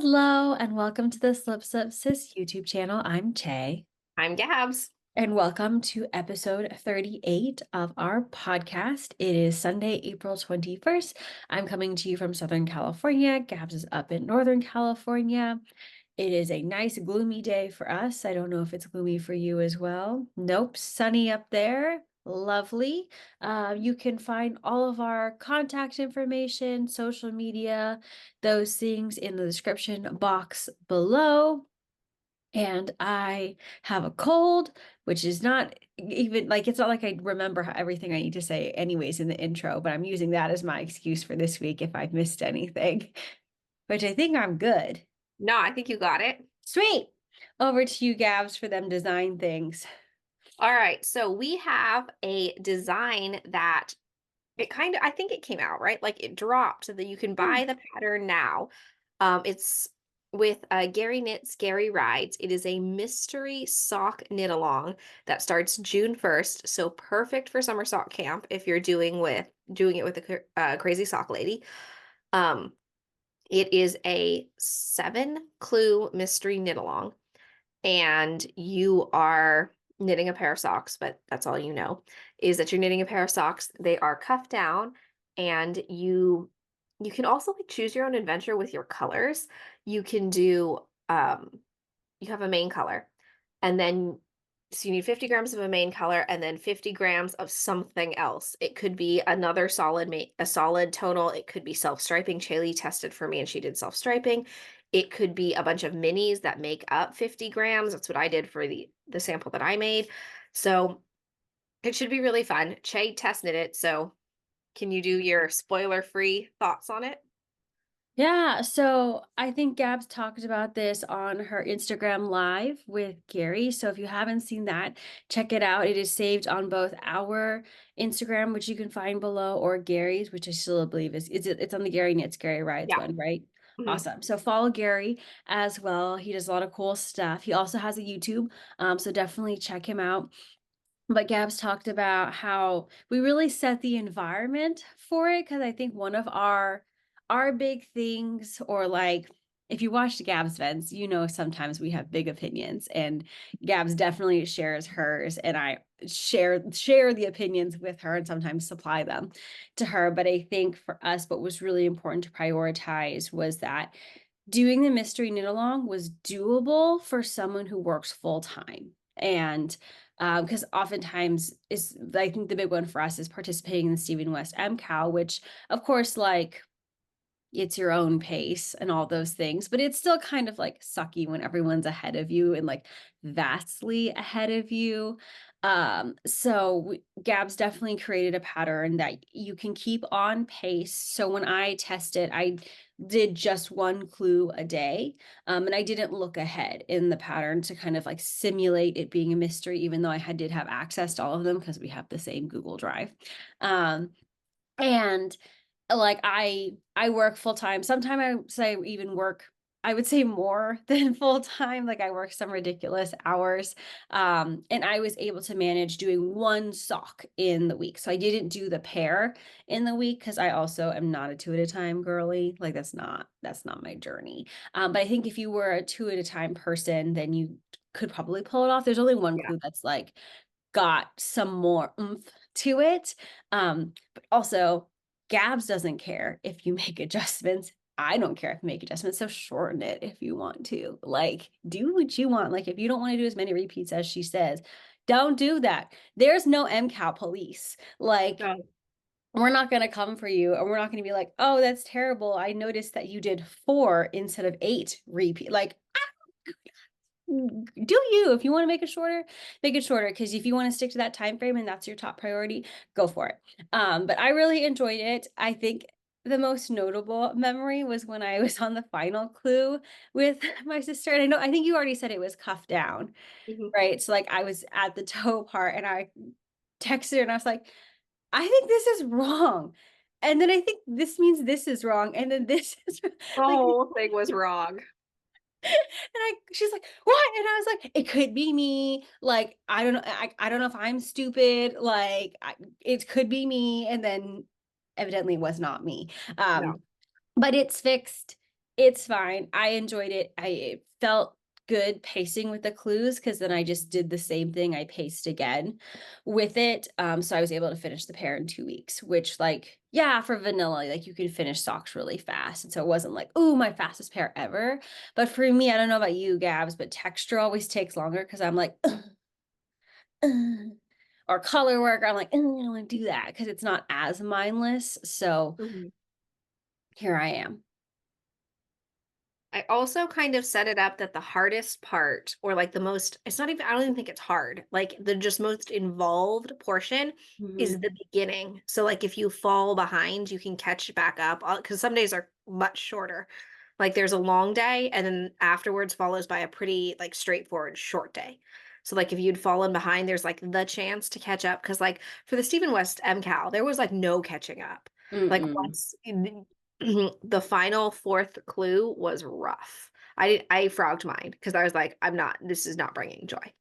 Hello and welcome to the Slips Up Sis YouTube channel. I'm Che, I'm Gabs. and welcome to episode 38 of our podcast. It is Sunday, April 21st. I'm coming to you from Southern California. Gabs is up in Northern California. It is a nice gloomy day for us. I don't know if it's gloomy for you as well. Nope, sunny up there. Lovely. You can find all of our contact information, social media, those things in the description box below. And I have a cold, which is not even like it's not like I remember everything I need to say anyways in the intro, but I'm using that as my excuse for this week if I've missed anything, which I think I'm good. No, I think you got it. Sweet. Over to you, Gabs, for them design things. All right. So we have a design that I think it came out, right? Like it dropped so that you can buy the pattern now. It's with Gary Knits, Gary Rides. It is a mystery sock knit along that starts June 1st. So perfect for summer sock camp if you're doing it with a crazy sock lady. Um, it is a 7 clue mystery knit along. And you are knitting a pair of socks, but that's all you know, is that you're knitting a pair of socks. They are cuffed down, and you can also like choose your own adventure with your colors. You can do you have a main color, and then so you need 50 grams of a main color and then 50 grams of something else. It could be another a solid tonal. It could be self-striping. Chaley tested for me and she did self-striping. It could be a bunch of minis that make up 50 grams. That's what I did for the sample that I made. So it should be really fun. Che test knit it. So can you do your spoiler-free thoughts on it? Yeah, so I think Gabs talked about this on her Instagram live with Gary. So if you haven't seen that, check it out. It is saved on both our Instagram, which you can find below, or Gary's, which I still believe it's on the Gary Knits, Gary Rides Yeah. one, right? Mhm. Awesome. So follow Gary as well. He does a lot of cool stuff. He also has a YouTube, so definitely check him out. But Gabs talked about how we really set the environment for it because I think one of our big things, or like if you watch Gab's events, you know sometimes we have big opinions, and Gabs definitely shares hers, and I share the opinions with her and sometimes supply them to her. But I think for us, what was really important to prioritize was that doing the mystery knit along was doable for someone who works full time. And because oftentimes is I think the big one for us is participating in the Stephen West MKAL, which of course, like it's your own pace and all those things, but it's still kind of like sucky when everyone's ahead of you and like vastly ahead of you. So Gabs definitely created a pattern that you can keep on pace. So when I tested, I did just one clue a day. And I didn't look ahead in the pattern to kind of like simulate it being a mystery, even though did have access to all of them because we have the same Google Drive. And like I work full time. Sometimes I even work, I would say more than full time. Like I work some ridiculous hours. And I was able to manage doing one sock in the week. So I didn't do the pair in the week because I also am not a two at a time girly. Like that's not my journey. But I think if you were a two at a time person, then you could probably pull it off. There's only one Yeah. clue that's like got some more oomph to it. But also, Gabs doesn't care if you make adjustments. I don't care if you make adjustments. So shorten it if you want to. Like, do what you want. Like, if you don't want to do as many repeats as she says, don't do that. There's no MCAL police. Like, So, we're not going to come for you, and we're not going to be like, oh, that's terrible. I noticed that you did 4 instead of 8 repeat. Like, do you, if you want to make it shorter, because if you want to stick to that time frame and that's your top priority, go for it. But I really enjoyed it. I think the most notable memory was when I was on the final clue with my sister, and I think you already said it was cuffed down, mhm. right? So like I was at the toe part and I texted her and I was like, I think this is wrong, and then I think this means this is wrong, and then this is The like, whole thing was wrong. she's like, what? And I was like, it could be me. Like, I don't know. I don't know if I'm stupid. Like, it could be me. And then evidently it was not me. No. But it's fixed. It's fine. I enjoyed it. It felt good pacing with the clues because then I just did the same thing. I paced again with it. So I was able to finish the pair in 2 weeks, which like, yeah, for vanilla, like you can finish socks really fast. And so it wasn't like, oh, my fastest pair ever. But for me, I don't know about you, Gabs, but texture always takes longer because I'm like, "Ugh." Or color work, I'm like, "Ugh, I don't want to do that because it's not as mindless. So Mhm. here I am. I also kind of set it up that the hardest part, or like the most, it's not even, I don't even think it's hard. Like the just most involved portion is Mhm. the beginning. So, like, if you fall behind, you can catch back up because some days are much shorter. Like, there's a long day, and then afterwards follows by a pretty, like, straightforward short day. So, like, if you'd fallen behind, there's like the chance to catch up. Cause, like, for the Stephen West MCAL, there was like no catching up. Like, Mm-mm. once the final fourth clue was rough. I frogged mine because I was like, I'm not, this is not bringing joy.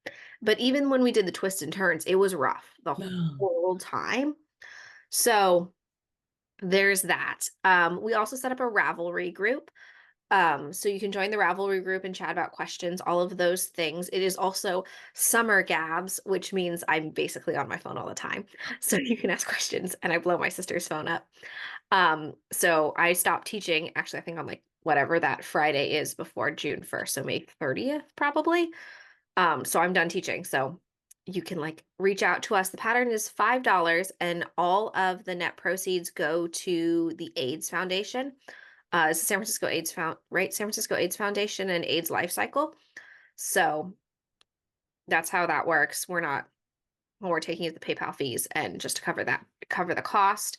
But even when we did the twists and turns, it was rough the whole time. So there's that. We also set up a Ravelry group. So you can join the Ravelry group and chat about questions, all of those things. It is also summer Gabs, which means I'm basically on my phone all the time. So you can ask questions and I blow my sister's phone up. So I stopped teaching actually, I think on like whatever that Friday is before June 1st, so May 30th probably. So I'm done teaching. So you can like reach out to us. The pattern is $5 and all of the net proceeds go to the AIDS Foundation. It's the San Francisco AIDS right? San Francisco AIDS Foundation and AIDS Life Cycle. So that's how that works. We're taking it the PayPal fees and just to cover the cost.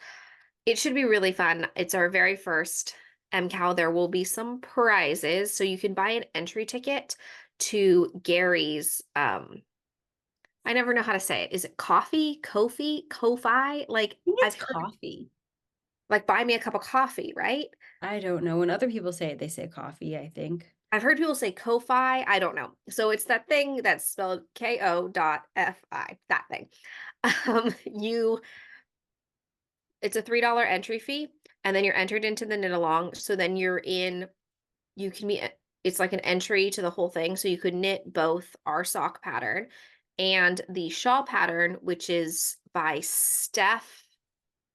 It should be really fun. It's our very first MCAL. There will be some prizes. So you can buy an entry ticket to Gary's. I never know how to say it. Is it coffee, Ko-fi? Like Think it's I've heard coffee. like buy me a cup of coffee, right? I don't know. When other people say it, they say coffee, I think. I've heard people say Ko-fi. I don't know. So it's that thing that's spelled Ko.fi, that thing. You it's a $3 entry fee, and then you're entered into the knit along. So then you can be it's like an entry to the whole thing. So you could knit both our sock pattern and the shawl pattern, which is by Steph.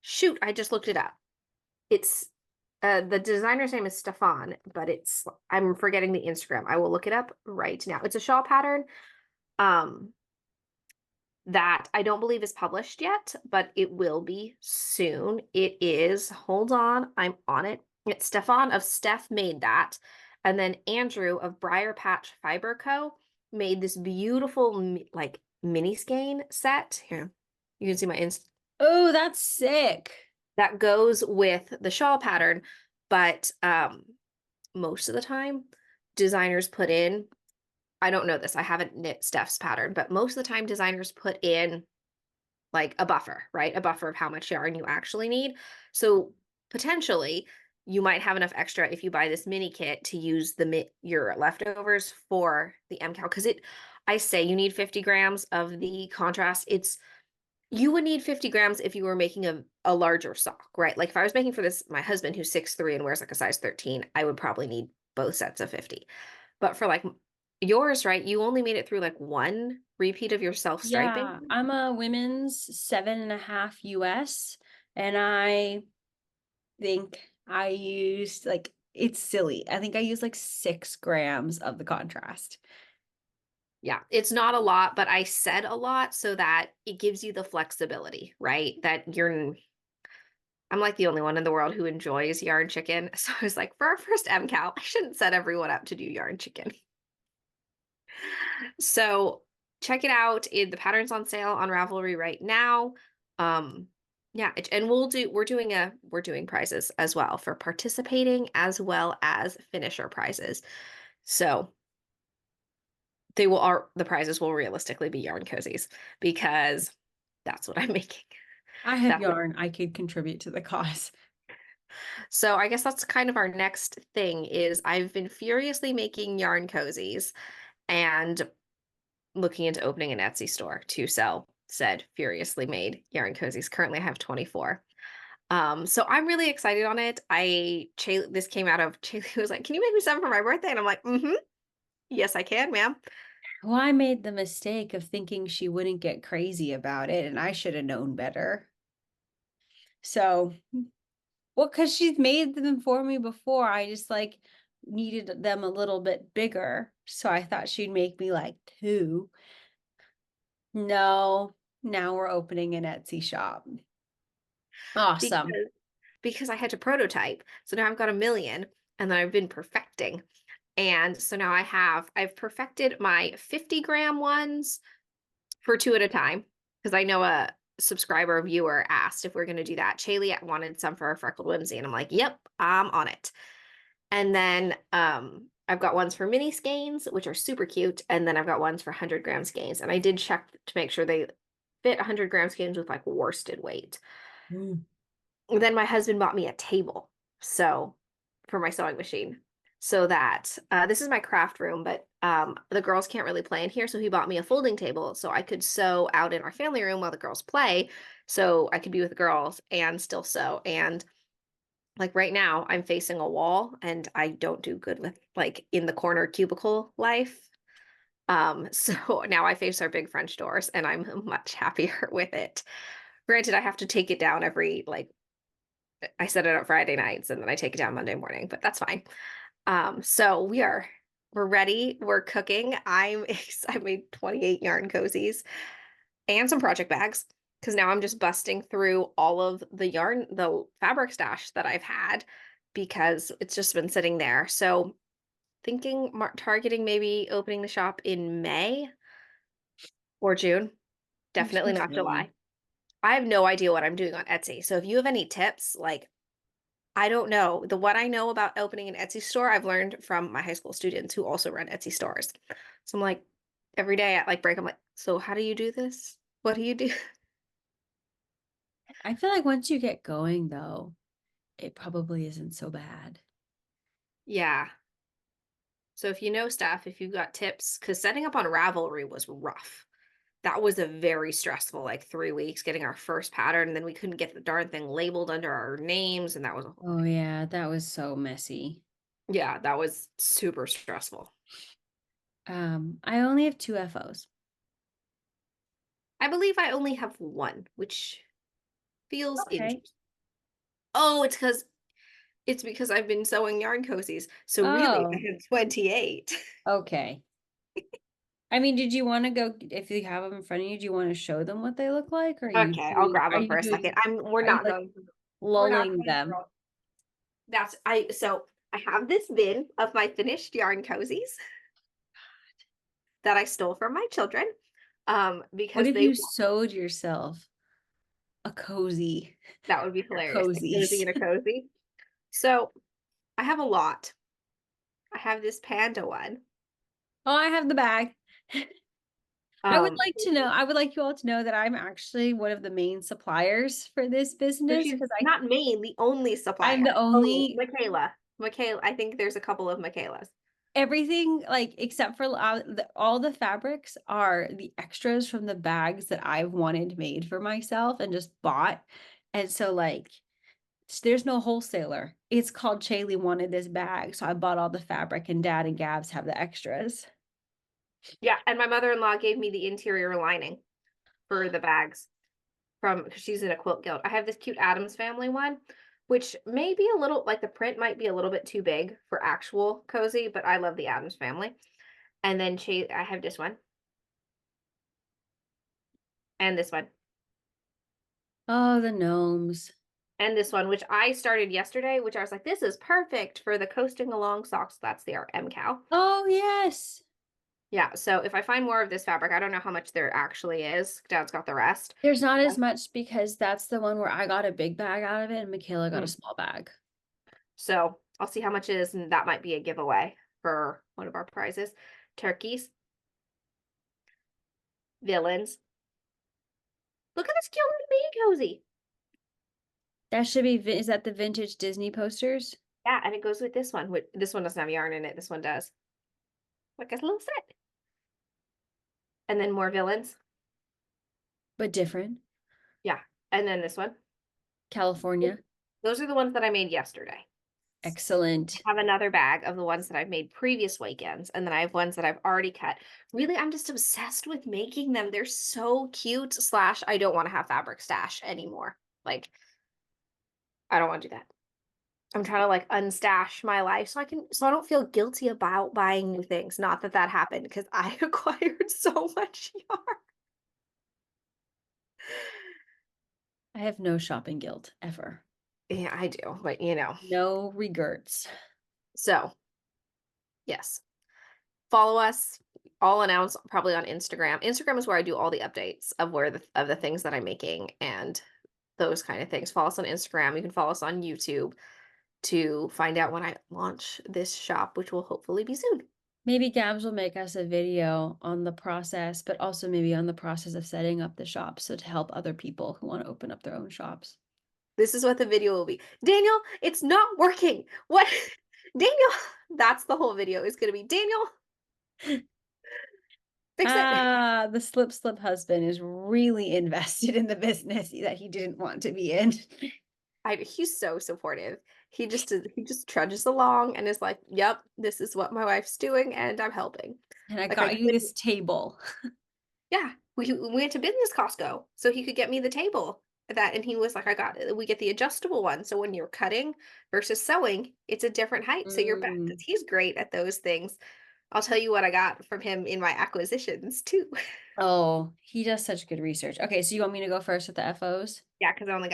Shoot, I just looked it up. It's the designer's name is Stefan, but I'm forgetting the Instagram. I will look it up right now. It's a shawl pattern. Um, that I don't believe is published yet, but it will be soon. It is, hold on, I'm on it. It's Stefan of Steph made that. And then Andrew of Briar Patch Fiber Co. made this beautiful like mini skein set. Here, you can see my inst Oh, that's sick. that goes with the shawl pattern, but most of the time designers put in, I don't know this, I haven't knit Steph's pattern, but most of the time designers put in like a buffer, right? A buffer of how much yarn you actually need. So potentially you might have enough extra if you buy this mini kit to use your leftovers for the MCAL because I say you need 50 grams of the contrast. You would need 50 grams if you were making a larger sock, right? Like if I was making for my husband who's 6'3" and wears like a size 13, I would probably need both sets of 50. But for like yours, right, you only made it through like one repeat of your self striping. Yeah, I'm a women's 7.5 US, and I think I used like it's silly. I think I used like 6 grams of the contrast. Yeah, it's not a lot, but I said a lot so that it gives you the flexibility, right? I'm like the only one in the world who enjoys yarn chicken. So I was like, for our first MCAL, I shouldn't set everyone up to do yarn chicken. So check it out. The pattern's on sale on Ravelry right now. Um, yeah, and we're doing prizes as well for participating as well as finisher prizes. So the prizes will realistically be yarn cozies because that's what I'm making. I have That's yarn I could contribute to the cause. so I guess that's kind of our next thing is I've been furiously making yarn cozies and looking into opening an Etsy store to sell said furiously made yarn cozies. Currently I have 24. So I'm really excited on it. This came out of Chaley was like, "Can you make me something for my birthday?" And I'm like, "Mm-hmm. Yes, I can, ma'am." Well, I made the mistake of thinking she wouldn't get crazy about it, and I should have known better. So, well, because she's made them for me before, I just like needed them a little bit bigger. So I thought she'd make me like two. No, now we're opening an Etsy shop. Awesome. Because I had to prototype. So now I've got a million and then I've been perfecting. And so now I've perfected my 50-gram ones for 2 at a time because I know a subscriber viewer asked if we're going to do that. Chaley wanted some for her freckled whimsy and I'm like, "Yep, I'm on it." And then I've got ones for mini skeins, which are super cute, and then I've got ones for 100-gram skeins. And I did check to make sure they fit 100-gram skeins with like worsted weight. Mm. Then my husband bought me a table, so for my sewing machine, so that this is my craft room, but the girls can't really play in here, so he bought me a folding table so I could sew out in our family room while the girls play, so I could be with the girls and still sew. And like right now, I'm facing a wall, and I don't do good with like in the corner cubicle life. So now I face our big French doors, and I'm much happier with it. Granted, I have to take it down every like I set it up Friday nights and then I take it down Monday morning, but that's fine. So we're ready. We're cooking. I made 28 yarn cozies and some project bags because now I'm just busting through all of the fabric stash that I've had because it's just been sitting there. So thinking targeting maybe opening the shop in May or June. You're so Definitely not silly. July. I have no idea what I'm doing on Etsy. So if you have any tips, like I don't know. The what I know about opening an Etsy store, I've learned from my high school students who also run Etsy stores. So I'm like, every day at like break, I'm like, so how do you do this? What do you do? I feel like once you get going, though, it probably isn't so bad. Yeah. So if you know stuff, if you've got tips, because setting up on Ravelry was rough. That was a very stressful like 3 weeks getting our first pattern, and then we couldn't get the darn thing labeled under our names, and that was a whole Oh, thing. yeah, that was so messy. Yeah, that was super stressful. I only have two FOs. I believe I only have one, which feels Okay. interesting. Oh, it's because I've been sewing yarn cozies. So really, I Oh, had 28. okay. I mean, did you want to go if you have them in front of you, do you want to show them what they look like? Or Okay, I'll grab are them you for a doing, second. We're are you not like going to, we're not lulling going them? to, so I have this bin of my finished yarn cozies that I stole from my children. What Because if they you sewed yourself a cozy that would be or hilarious. A cozy cozies? and a cozy. So I have a lot. I have this panda one. Oh, I have the bag. Um, I would like you all to know that I'm actually one of the main suppliers for this so business she's because not Maine, the only I'm the supplier. Oh, only Michaela. Michaela, I think there's a couple of Michaelas. everything like except for all the fabrics are the extras from the bags that I've wanted made for myself and just bought. And so like there's no wholesaler. It's called Chaley wanted this bag, so I bought all the fabric and Dad and Gabs have the extras. Yeah, and my mother-in-law gave me the interior lining for the bags from because she's in a quilt guild. I have this cute Adams Family one, which may be a little like the print might be a little bit too big for actual cozy, but I love the Adams Family. And then I have this one and this one Oh, the gnomes. and this one, which I started yesterday, which I was like, this is perfect for the coasting along socks. That's their MKAL. Oh, yes. Yeah, so if I find more of this fabric, I don't know how much there actually is. Dad's got the rest. There's not as much because that's the one where I got a big bag out of it and Michaela got a Mm. small bag. So I'll see how much it is, and that might be a giveaway for one of our prizes. Turkeys, villains. Look at this cute little baby cozy. That should be, is that the vintage Disney posters? Yeah, and it goes with this one. This one doesn't have yarn in it. This one does. Like a little set. And then more villains. But different. Yeah. And then this one. California. Those are the ones that I made yesterday. Excellent. I have another bag of the ones that I've made previous weekends, and then I have ones that I've already cut. Really, I'm just obsessed with making them. They're so cute. Slash, I don't want to have fabric stash anymore. Like, I don't want to do that. I'm trying to like unstash my life so I don't feel guilty about buying new things. Not that that happened because I acquired so much yarn. I have no shopping guilt ever. Yeah, I do, but No regrets. So yes, follow us. I'll announce probably on Instagram. Instagram is where I do all the updates of the things that I'm making and those kind of things. Follow us on Instagram. You can follow us on YouTube to find out when I launch this shop, which will hopefully be soon. Maybe Gabs will make us a video on the process, but also maybe on the process of setting up the shop. So to help other people who want to open up their own shops. This is what the video will be. Daniel, it's not working. What? Daniel, that's the whole video is going to be Daniel, fix it. Ah, the slip husband is really invested in the business that he didn't want to be in. He's so supportive. He just trudges along and is like, "Yep, this is what my wife's doing, and I'm helping." And I Like I got you could, this table. yeah. We went to business Costco so he could get me the table and he was like, "I got it. We get the adjustable one, so when you're cutting versus sewing, it's a different height, so you're back." 'Cause Mm. he's great at those things. I'll tell you what I got from him in my acquisitions too. Oh, he does such good research. Okay, so you want me to go first with the FOs? Yeah, because I only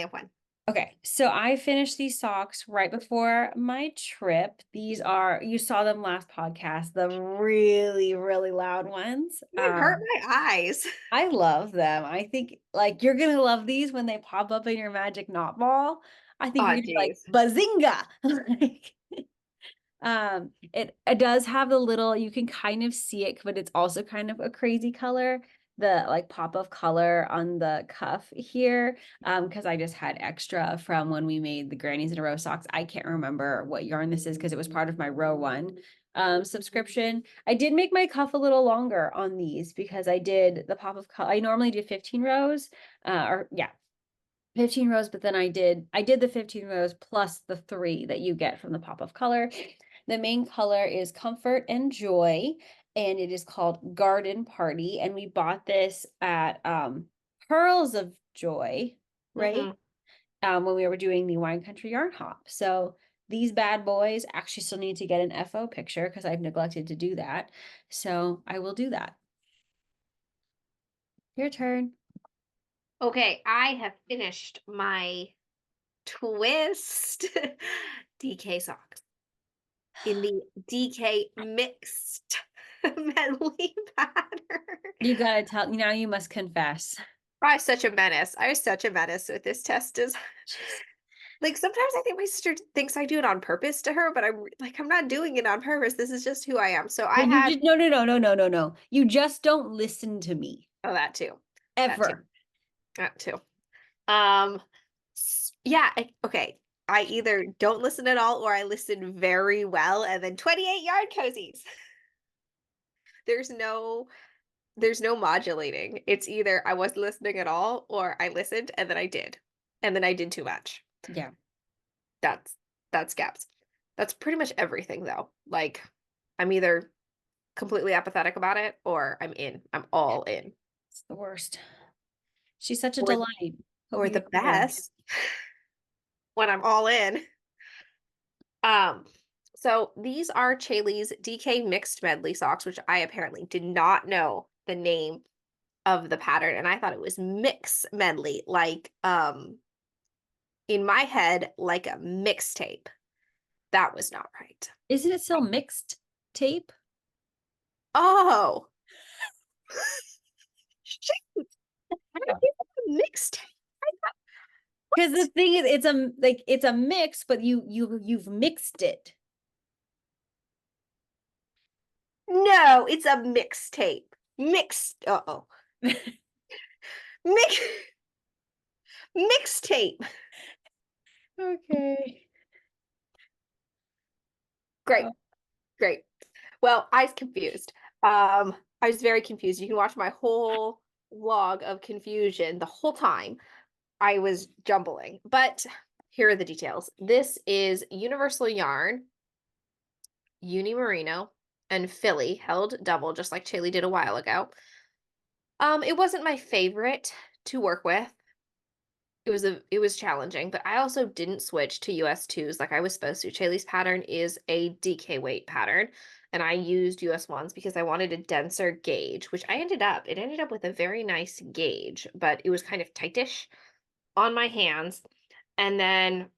have one. Okay, so I finished these socks right before my trip. These are, you saw them last podcast, the really, really loud ones. They hurt my eyes. I love them. I think like you're gonna love these when they pop up in your magic knot ball. I think you're Oh, gonna be like, geez. bazinga! Like, it does have the little, you can kind of see it, but it's also kind of a crazy color. The like pop of color on the cuff here, because I just had extra from when we made the Grannies in a Row socks. I can't remember what yarn this is because it was part of my row one subscription. I did make my cuff a little longer on these because I did the pop of color. I normally do 15 rows, or yeah, 15 rows, but then I did the 15 rows plus the 3 that you get from the pop of color. The main color is Comfort and Joy, and it is called Garden Party. And we bought this at Pearls of Joy, right? Hmm. When we were doing the Wine Country Yarn Hop. So these bad boys actually still need to get an FO picture because I've neglected to do that. So I will do that. Your turn. Okay, I have finished my twist DK socks in the DK mixed medley pattern. You gotta tell, now you must confess. I was such a menace. I was such a menace with this test is Jeez. like sometimes I think my sister thinks I do it on purpose to her, but I'm not doing it on purpose. This is just who I am. So I No, you had just no. You just don't listen to me oh that too. That too. ever. That too. Um, yeah, okay. I either don't listen at all or I listen very well and then 28 yard cozies. There's no there's no modulating. It's either I wasn't listening at all or I listened and then I did. And then I did too much. Yeah, That's that's gaps. That's pretty much everything though. Like I'm either completely apathetic about it or I'm in. I'm all in. it's the worst. She's such a Or delight. Hope or you the get her. best when I'm all in. Um, so these are Chaley's DK mixed medley socks, which I apparently did not know the name of the pattern, and I thought it was mix medley, like in my head, like a mixtape. That was not right. Isn't it still mixed tape? Oh, shoot! How did you get a mixtape? I thought, Because the what? thing is, it's a mix, but you've mixed it. No, it's a mixtape. Mixed. Uh-oh. Mix mixtape. Okay. Great, Oh, great. Well, I was confused. I was very confused. You can watch my whole log of confusion the whole time I was jumbling. But here are the details. This is Universal Yarn, Uni Merino, and Philly held double, just like Chaley did a while ago. It wasn't my favorite to work with. It was challenging, but I also didn't switch to US 2s like I was supposed to. Chaley's pattern is a DK weight pattern, and I used US 1s because I wanted a denser gauge, which it ended up with a very nice gauge, but it was kind of tightish on my hands. And then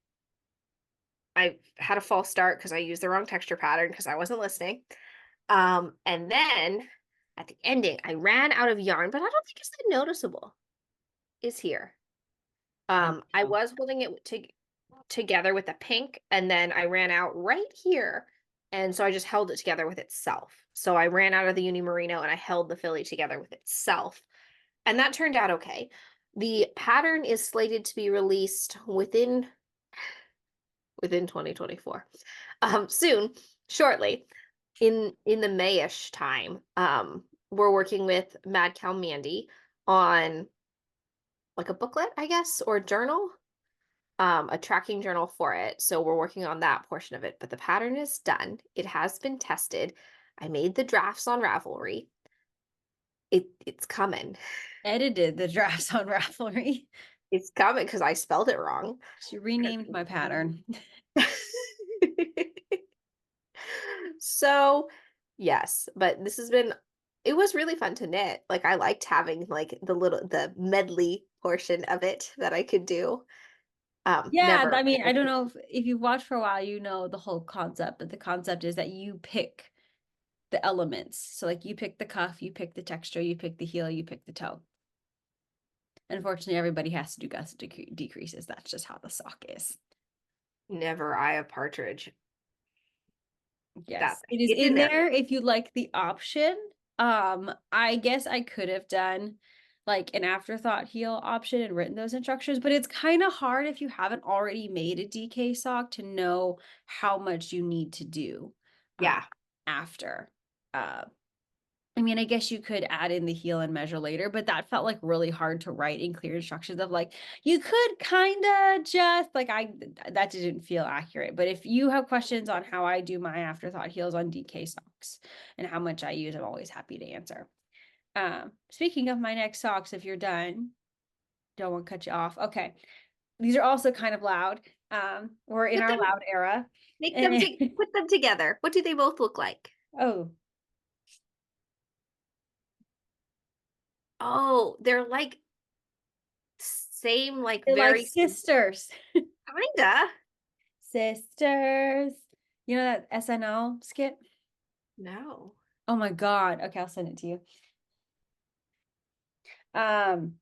I had a false start because I used the wrong texture pattern because I wasn't listening. And then at the ending, I ran out of yarn, but I don't think it's that noticeable. Is here. I I know. was holding it together with the pink, and then I ran out right here. And so I just held it together with itself. So I ran out of the Uni Merino and I held the Philly together with itself. And that turned out okay. The pattern is slated to be released within 2024. Soon, shortly, in the Mayish time. We're working with MadCal Mandy on like a booklet, I guess, or journal, a tracking journal for it. So we're working on that portion of it. But the pattern is done. It has been tested. I made the drafts on Ravelry. It's coming. Edited the drafts on Ravelry. It's coming because I spelled it wrong. She renamed my pattern. So, yes, but this has been it was really fun to knit. Like I liked having like the medley portion of it that I could do. Yeah, Never. I mean, I don't know if you've watched for a while, you know the whole concept, but the concept is that you pick the elements. So like you pick the cuff, you pick the texture, you pick the heel, you pick the toe. Unfortunately, everybody has to do gusset decreases. That's just how the sock is. Never eye of partridge. That Yes, thing. it is It's in in there. there if you like the option. I guess I could have done like an afterthought heel option and written those instructions, but it's kind of hard if you haven't already made a DK sock to know how much you need to do uh, Yeah. after. Uh, I mean, I guess you could add in the heel and measure later, but that felt like really hard to write in clear instructions of like, you could kind of just like, that didn't feel accurate. But if you have questions on how I do my afterthought heels on DK socks and how much I use, I'm always happy to answer. Speaking of my next socks, if you're done, don't want to cut you off. Okay. These are also kind of loud. We're in Put our them loud era. make them And to put them together. What do they both look like? oh, Oh, they're like same, like they're like very sisters. kinda. Sisters. You know that SNL skit? No. Oh my God. Okay, I'll send it to you. Um,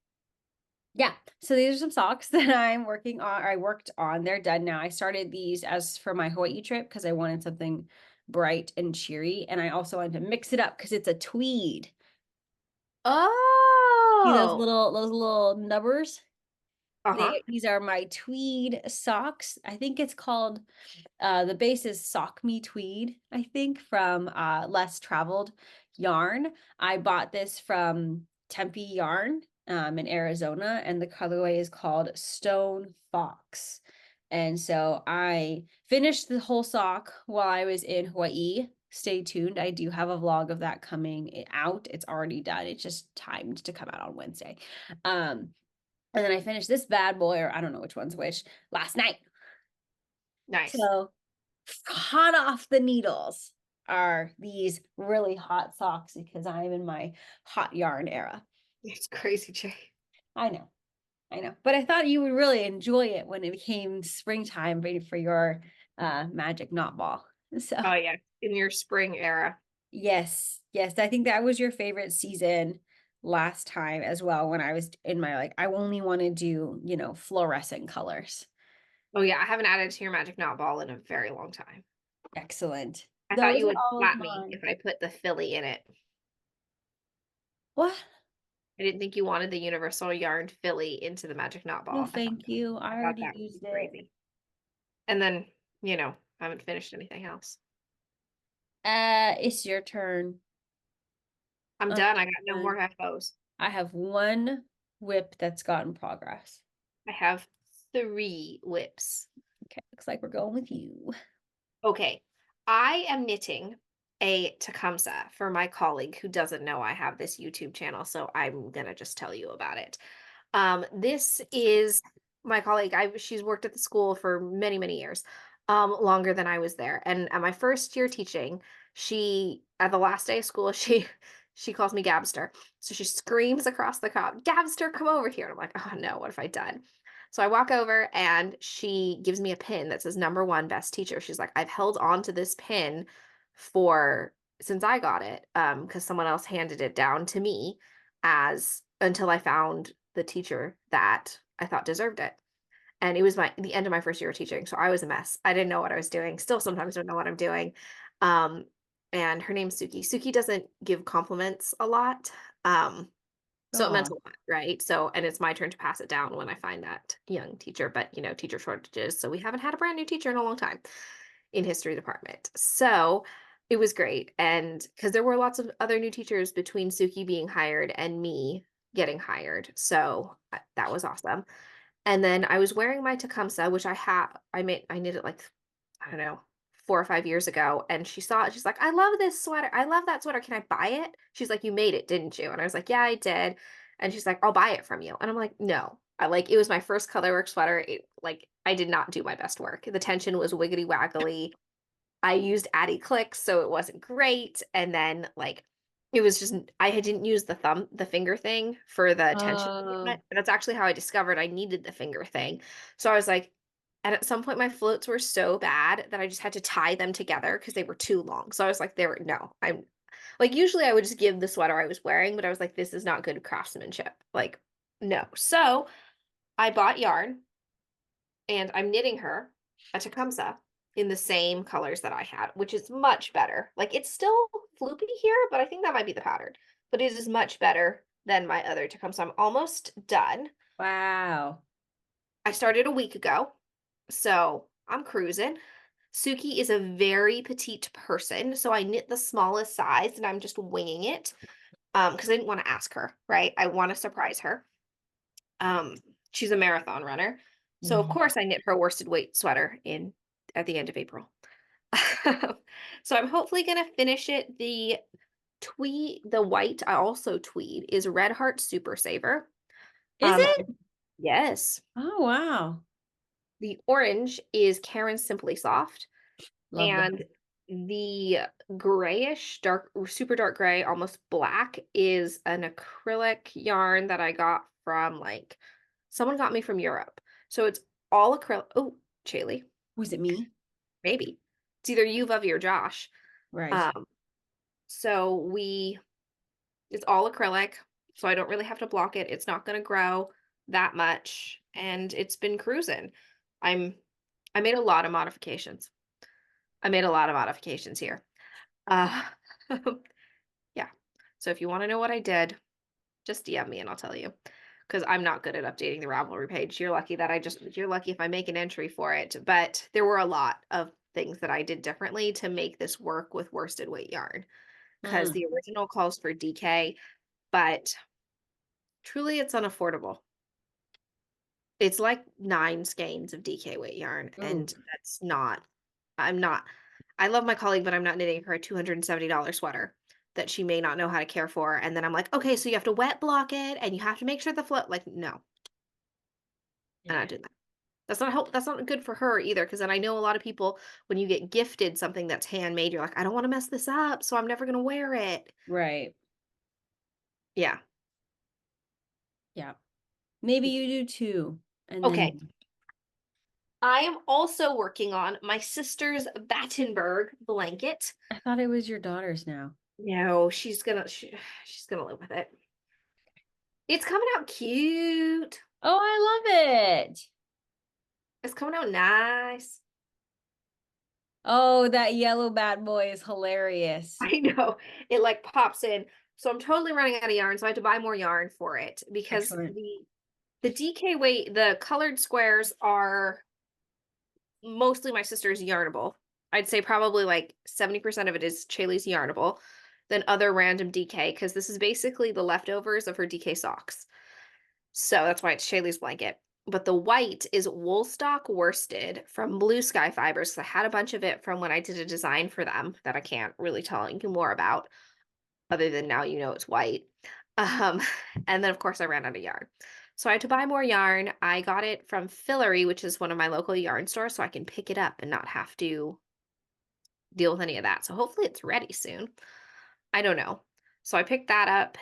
yeah. So these are some socks that I'm working on, or I worked on. They're done now. I started these as for my Hawaii trip because I wanted something bright and cheery. And I also wanted to mix it up because it's a tweed. See Oh. those little nubbers? Uh-huh. These are my tweed socks. I think it's called the base is Sock Me Tweed, I think, from Less Traveled Yarn. I bought this from Tempe Yarn in Arizona, and the colorway is called Stone Fox. And so I finished the whole sock while I was in Hawaii. Stay tuned. I do have a vlog of that coming out. It's already done. It's just timed to come out on Wednesday. And then I finished this bad boy, or I don't know which one's which, last night. Nice. So hot off the needles are these really hot socks because I'm in my hot yarn era. It's crazy, Jay. I know, I know. But I thought you would really enjoy it when it became springtime ready for your magic knot ball. So Oh yeah. In your spring era. yes, yes, I think that was your favorite season last time as well when I was in my like I only want to do, fluorescent colors. Oh yeah, I haven't added to your magic knot ball in a very long time. Excellent. I thought Those you are would all of slap me mine. if I put the Philly in it. What? I didn't think you wanted the universal yarn Philly into the magic knot No, ball. thank you. I I thought already that would be used it. crazy. And then, I haven't finished anything else. It's your turn. I'm I'm done. I got no done. more FOs. I have one whip that's gotten progress. I have 3 whips. Okay, looks like we're going with you. Okay. I am knitting a Tecumseh for my colleague who doesn't know I have this YouTube channel, so I'm gonna just tell you about it. This is my colleague. She's worked at the school for many, many years, longer than I was there. And at my first year teaching, she at the last day of school, she calls me Gabster. So she screams across the crowd, Gabster, come over here. And I'm like, oh no, what have I done? So I walk over and she gives me a pin that says number one best teacher. She's like, I've held on to this pin for since I got it, because someone else handed it down to me as until I found the teacher that I thought deserved it. And it was the end of my first year of teaching, so I was a mess. I didn't know what I was doing. Still sometimes don't know what I'm doing. Um, and her name's Suki. Suki doesn't give compliments a lot. So it meant Oh, a lot, right? So, and it's my turn to pass it down when I find that young teacher, but teacher shortages. So we haven't had a brand new teacher in a long time in history department. So it was great. And because there were lots of other new teachers between Suki being hired and me getting hired. So that was awesome. And then I was wearing my Tecumseh, which I knit it like, I don't know, 4 or 5 years ago. And she saw it. She's like, I love this sweater. I love that sweater. Can I buy it? She's like, you made it, didn't you? And I was like, yeah, I did. And she's like, I'll buy it from you. And I'm like, no. It was my first colorwork sweater. I did not do my best work. The tension was wiggity waggly. I used Addy clicks, so it wasn't great. And then it was just didn't use the finger thing for the tension oh, management. That's actually how I discovered I needed the finger thing. So I was like, and at some point my floats were so bad that I just had to tie them together because they were too long. So I was like, there, no, I'm like, usually I would just give the sweater I was wearing, but I was like, this is not good craftsmanship. Like, no. So I bought yarn and I'm knitting her a Tecumseh in the same colors that I had, which is much better. Like it's still floopy here, but I think that might be the pattern. But it is much better than my other Tecumseh. I'm almost done. wow. I started a week ago, so I'm cruising. Suki is a very petite person, so I knit the smallest size and I'm just winging it because I didn't want to ask her, right? I want to surprise her. Um, she's a marathon runner. So of Mhm. course I knit her worsted weight sweater in at the end of April. So I'm hopefully gonna finish it. The white I also tweed is Red Heart Super Saver. Is it? Yes. Oh, wow. The orange is Karen Simply Soft. Love that. And the grayish, dark, super dark gray, almost black is an acrylic yarn that I got from someone got me from Europe. So it's all acrylic. Oh, Chaley, Was it me? maybe. It's either you, Vuvy, or Josh. Right. Um, so it's all acrylic, so I don't really have to block it. It's not gonna grow that much, and it's been cruising. I'm I made a lot of modifications. I made a lot of modifications here. Uh, yeah. So if you want to know what I did, just DM me and I'll tell you. Because I'm not good at updating the Ravelry page. You're lucky if I make an entry for it. But there were a lot of things that I did differently to make this work with worsted weight yarn. Because Mm. the original calls for DK, but truly it's unaffordable. It's like 9 skeins of DK weight yarn. Ooh, And I'm not I love my colleague, but I'm not knitting her a $270 sweater that she may not know how to care for. And then I'm like, okay, so you have to wet block it and you have to make sure the flow no, I'm yeah. not doing that. That's not good for her either. Cause then I know a lot of people, when you get gifted something that's handmade, you're like, I don't want to mess this up, so I'm never gonna wear it. Right. Yeah. Yeah. Maybe you do too. And Okay. then I am also working on my sister's Battenberg blanket. I thought it was your daughter's now. No, she's gonna live with it. It's coming out cute. Oh, I love it. It's coming out nice. Oh, that yellow bad boy is hilarious. I know. It pops in. So I'm totally running out of yarn, so I have to buy more yarn for it because Excellent. the DK weight, the colored squares are mostly my sister's yarnable. I'd say probably 70% of it is Chaley's yarnable, then other random DK because this is basically the leftovers of her DK socks. So that's why it's Shaylee's blanket. but the white is wool stock worsted from Blue Sky Fibers. 'Cause I had a bunch of it from when I did a design for them that I can't really tell you more about, other than now you know it's white. Um, and then of course I ran out of yarn. So I had to buy more yarn. I got it from Fillery, which is one of my local yarn stores, so I can pick it up and not have to deal with any of that. So hopefully it's ready soon. I don't know. So I picked that up.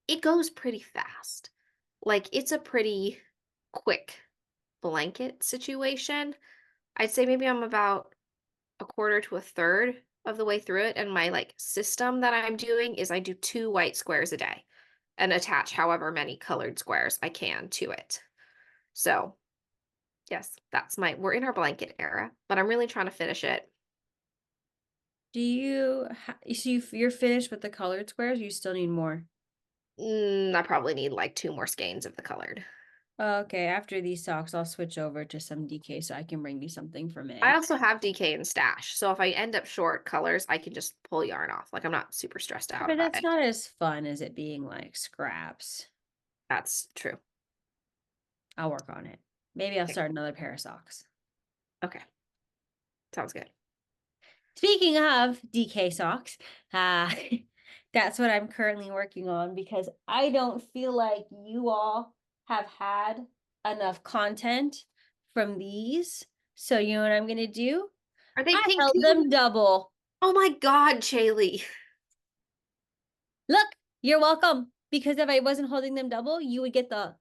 It goes pretty fast. Like it's a pretty quick blanket situation. I'd say maybe I'm about a quarter to a third of the way through it. And my like system that I'm doing is I do 2 white squares a day and attach however many colored squares I can to it. So yes, we're in our blanket era, but I'm really trying to finish it. You're finished with the colored squares, you still need more? I probably need like 2 more skeins of the colored. Okay, after these socks, I'll switch over to some DK so I can bring you something for I May. also have DK and stash. So if I end up short colors, I can just pull yarn off. Like I'm not super stressed out But about that's it. not as fun as it being like scraps. That's true. I'll work on it. Maybe I'll Okay. start another pair of socks. Okay. Sounds good. Speaking of DK socks, uh, that's what I'm currently working on because I don't feel like you all have had enough content from these. So you know what I'm gonna do? Are they I pink held too? them double. Oh my God, Shaylee. Look, you're welcome. Because if I wasn't holding them double, you would get the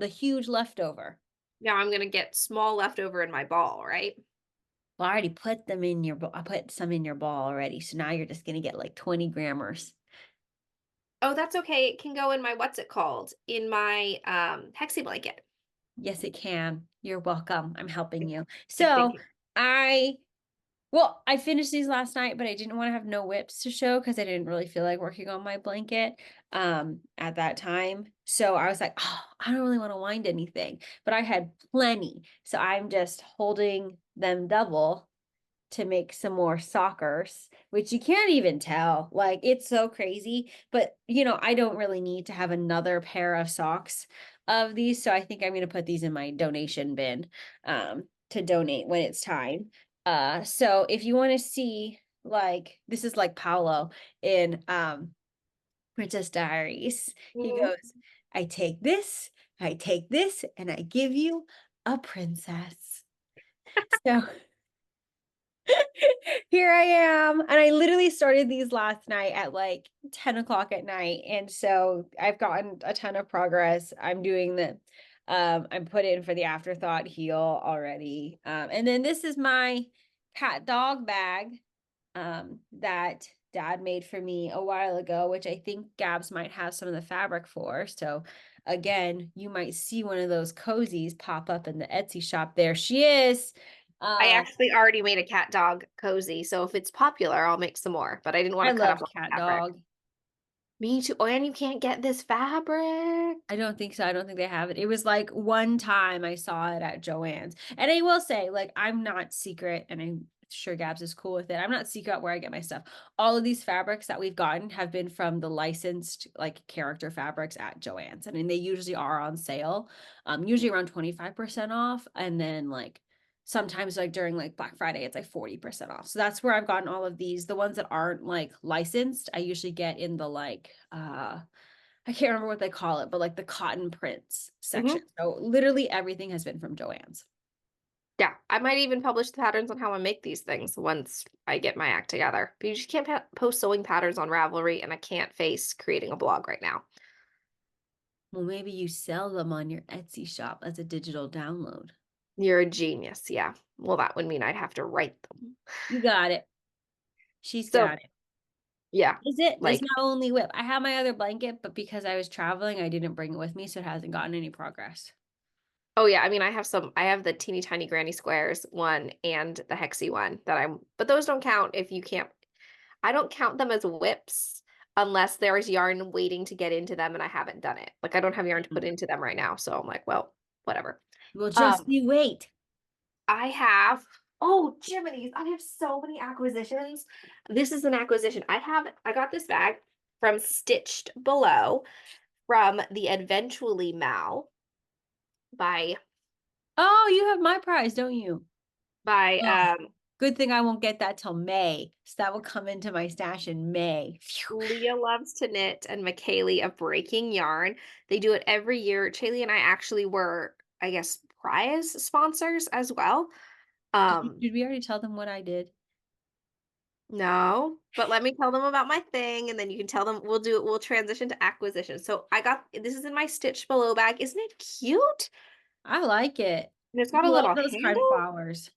huge leftover. Now I'm gonna get small leftover in my ball, right? Well, I already put them in your I put some in your ball already. So now you're just gonna get like 20 grammars. Oh, that's okay. It can go in my what's it called? In my hexi blanket. Yes, it can. You're welcome. I'm helping Thank you. Big So thinking. I I finished these last night, but I didn't want to have no whips to show because I didn't really feel like working on my blanket at that time. So I was like, oh, I don't really want to wind anything, but I had plenty. So I'm just holding them double to make some more sockers, which you can't even tell. Like it's so crazy. But I don't really need to have another pair of socks of these. So I think I'm gonna put these in my donation bin to donate when it's time. So if you want to see like this is like Paolo in Princess Diaries. He Mhm. goes, I take this, and I give you a princess. So here I am. And I literally started these last night at like 10 o'clock at night. And so I've gotten a ton of progress. I'm put in for the afterthought heel already. And then this is my cat dog bag that dad made for me a while ago, which I think Gabs might have some of the fabric for. So again, you might see one of those cozies pop up in the Etsy shop. There she is. I Um, actually already made a cat dog cozy, so if it's popular, I'll make some more. But I didn't want I to cut up love all cat the fabric. dog. Me too. Oh, and you can't get this fabric. I don't think so. I don't think they have it. It was like one time I saw it at Joann's. And I will say, like, I'm not secret, and I'm sure Gabs is cool with it. I'm not secret where I get my stuff. All of these fabrics that we've gotten have been from the licensed like character fabrics at Joann's. I mean, they usually are on sale, usually around 25% off. And then like sometimes like during like Black Friday, it's like 40% off. So that's where I've gotten all of these. The ones that aren't like licensed, I usually get in the like I can't remember what they call it, but like the cotton prints section. Hmm. So literally everything has been from Joann's. Yeah, I might even publish the patterns on how I make these things once I get my act together. But you just can't post sewing patterns on Ravelry, and I can't face creating a blog right now. Well, maybe you sell them on your Etsy shop as a digital download. You're a genius. Yeah. Well, that would mean I'd have to write them. You got it. She's So, got it. yeah, Is it? It's like, my only whip. I have my other blanket, but because I was traveling, I didn't bring it with me, so it hasn't gotten any progress. oh yeah, I mean, I have the teeny tiny granny squares one and the hexy one but those don't count if you can't, I don't count them as whips unless there is yarn waiting to get into them and I haven't done it. Like I don't have yarn to put Mhm. into them right now. So I'm like, well, whatever. Well, just Um, you wait. I have, oh, Jiminy's, I have so many acquisitions. This is an acquisition. I got this bag from Stitched Below from the Eventually Mal by Oh, you have my prize, don't you? by Oh, good thing I won't get that till May. So that will come into my stash in May. Phew. Leah Loves to Knit and McKaylee of Breaking Yarn. They do it every year. Chaylee and I actually were, I guess, prize sponsors as well. Did we already tell them what I did? No, but let me tell them about my thing and then you can tell them we'll transition to acquisition. So I got this is in my Stitch Below bag. Isn't it cute? I like it. And it's I got a love little those kind of handle. flowers.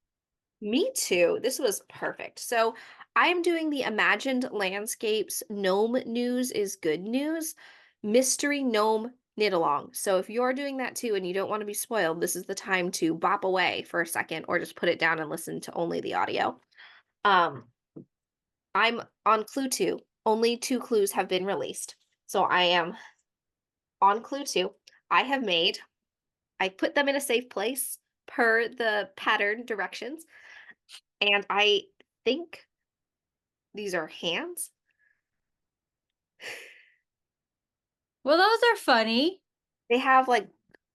Me too. This was perfect. So I am doing the Imagined Landscapes Gnome News is Good News Mystery Gnome Knit Along. So if you're doing that too and you don't want to be spoiled, this is the time to bop away for a second or just put it down and listen to only the audio. Um, I'm on clue 2. Only 2 clues have been released. So I am on clue 2. I put them in a safe place per the pattern directions, and I think these are hands. Well, those are funny. They have like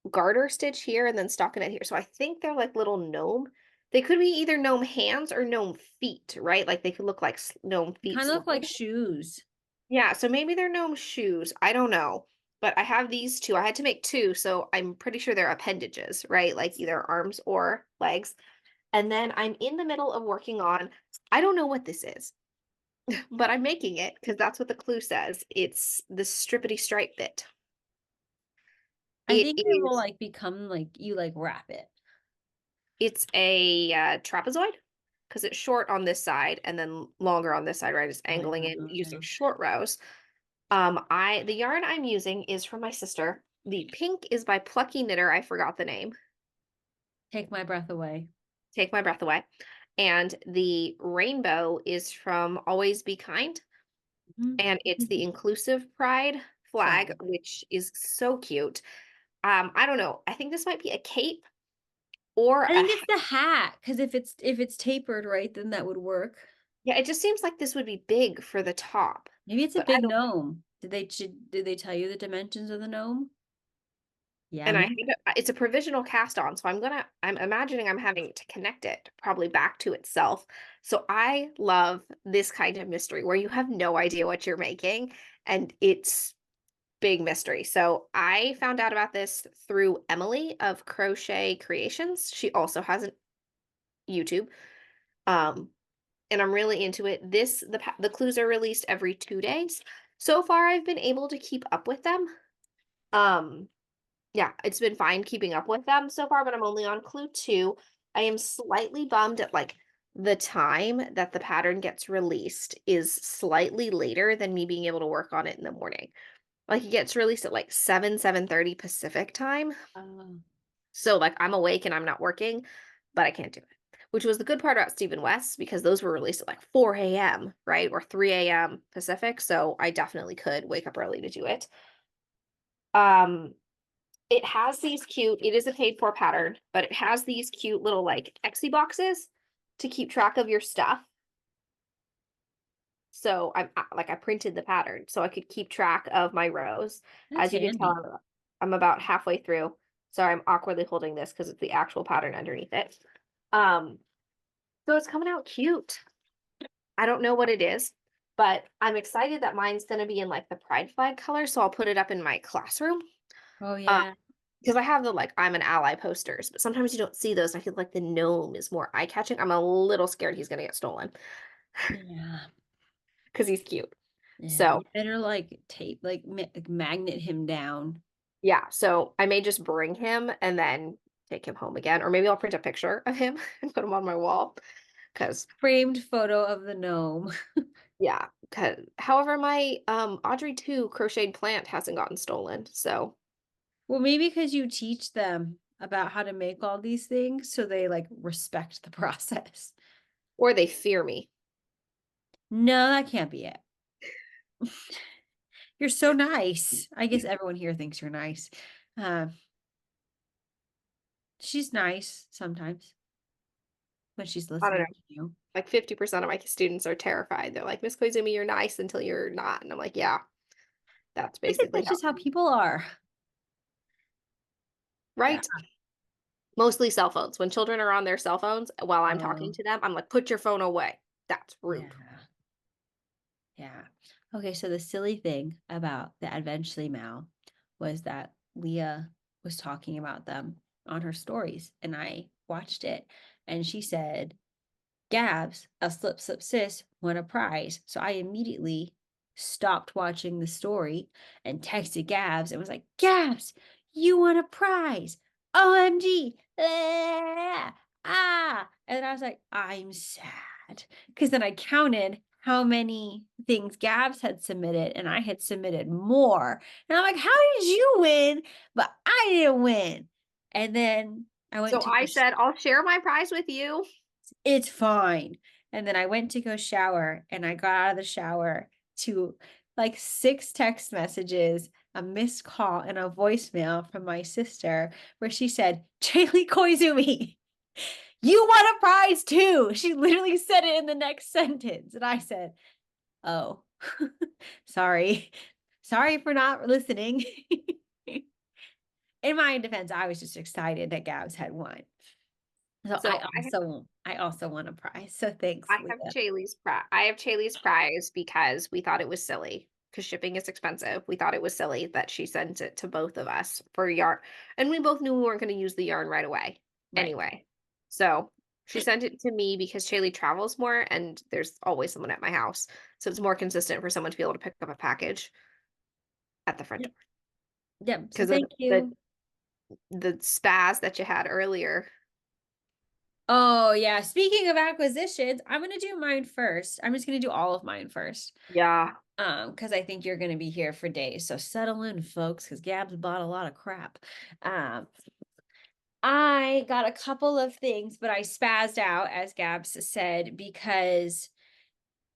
garter stitch here and then stockinette here. So I think they're like little gnome. They could be either gnome hands or gnome feet, right? Like they could look like gnome They feet kind of look like sliding. shoes. Yeah, so maybe they're gnome shoes. I don't know. But I have these two. I had to make two, so I'm pretty sure they're appendages, right? Like either arms or legs. And then I'm in the middle of working on, I don't know what this is, but I'm making it because that's what the clue says. It's the strippity stripe bit. I It think it will is, like become like you like wrap it. it's a trapezoid because it's short on this side and then longer on this side, right? It's Oh angling yeah, in using okay. short rows. The yarn I'm using is from my sister. The pink is by Plucky Knitter. I forgot the name. Take my breath away. Take my breath away. And the rainbow is from Always Be Kind. Mhm. And it's the inclusive pride flag, Flag. which is so cute. I don't know. I think this might be a cape or I a think it's hat. the hat because if it's tapered right, then that would work. Yeah, it just seems like this would be big for the top, Maybe it's a but I big don't. gnome. Did they tell you the dimensions of the gnome? Yeah, And maybe. it's a provisional cast on, so I'm imagining I'm having to connect it probably back to itself. So I love this kind of mystery where you have no idea what you're making and it's big mystery. So I found out about this through Emily of Crochet Creations. She also has a YouTube. Um, and I'm really into it. The clues are released every 2 days. So far I've been able to keep up with them. Um, yeah, it's been fine keeping up with them so far, but I'm only on clue 2. I am slightly bummed at like the time that the pattern gets released is slightly later than me being able to work on it in the morning. Like it gets released at like 7:30 Pacific time. Oh, So like I'm awake and I'm not working, but I can't do it. Which was the good part about Stephen West because those were released at like 4 a.m., right? Or 3 a.m. Pacific. So I definitely could wake up early to do it. Um, it has these cute, it is a paid for pattern, but it has these cute little like Etsy boxes to keep track of your stuff. So I printed the pattern so I could keep track of my rows. that's As you can tell, handy. I'm about halfway through. Sorry, I'm awkwardly holding this because it's the actual pattern underneath it. Um, so it's coming out cute. I don't know what it is, but I'm excited that mine's gonna be in like the pride flag color, so I'll put it up in my classroom. Oh Um, yeah. because I have the like I'm an ally posters, but sometimes you don't see those. I feel like the gnome is more eye-catching. I'm a little scared he's gonna get stolen Yeah. because he's cute. Yeah. So You better like tape like magnet him down. yeah, so I may just bring him and then take him home again, or maybe I'll print a picture of him and put him on my wall. Because Framed photo of the gnome. yeah, because however, my Audrey 2 crocheted plant hasn't gotten stolen, so Well, maybe because you teach them about how to make all these things, so they like respect the process. or they fear me. No, that can't be it. You're so nice. I guess everyone here thinks you're nice. Uh, she's nice sometimes when she's I don't know. listening to you. Like 50% of my students are terrified. They're like, Miss Koizumi, you're nice until you're not. And I'm like, yeah, that's I think basically that's how, just how people are. Yeah. right? Mostly cell phones. When children are on their cell phones while I'm talking Oh, to them, I'm like, "Put your phone away." That's rude. yeah. Yeah. Okay, so the silly thing about the Eventually Mal was that Leah was talking about them on her stories, and I watched it, and she said, Gabs, a slip slip sis, won a prize. So I immediately stopped watching the story and texted Gabs and was like, Gabs, you won a prize. OMG. Ah, ah. And I was like, I'm sad. Because then I counted how many things Gabs had submitted and I had submitted more. And I'm like, how did you win? But I didn't win. And then I went So to I said, "I'll share my prize with you." it's fine. And then I went to go shower and I got out of the shower to like 6 text messages, a missed call, and a voicemail from my sister where she said, Jaylee Koizumi, you won a prize too. She literally said it in the next sentence. And I said, oh, sorry. Sorry for not listening. In my defense, I was just excited that Gabs had won. So So I also won a prize. So thanks, I have Leah. Chaylee's prize. I have Chaylee's prize because we thought it was silly because shipping is expensive. We thought it was silly that she sent it to both of us for yarn, and we both knew we weren't going to use the yarn right away Right. anyway. So she sent it to me because Chaylee travels more, and there's always someone at my house, so it's more consistent for someone to be able to pick up a package at the front Yep. door. Yep. So Because thank you. the spaz that you had earlier. Oh yeah. Speaking of acquisitions, I'm gonna do mine first. I'm just gonna do all of mine first. Yeah, Because I think you're gonna be here for days. So settle in, folks, because Gabs bought a lot of crap. Um, I got a couple of things, but I spazzed out, as Gabs said, because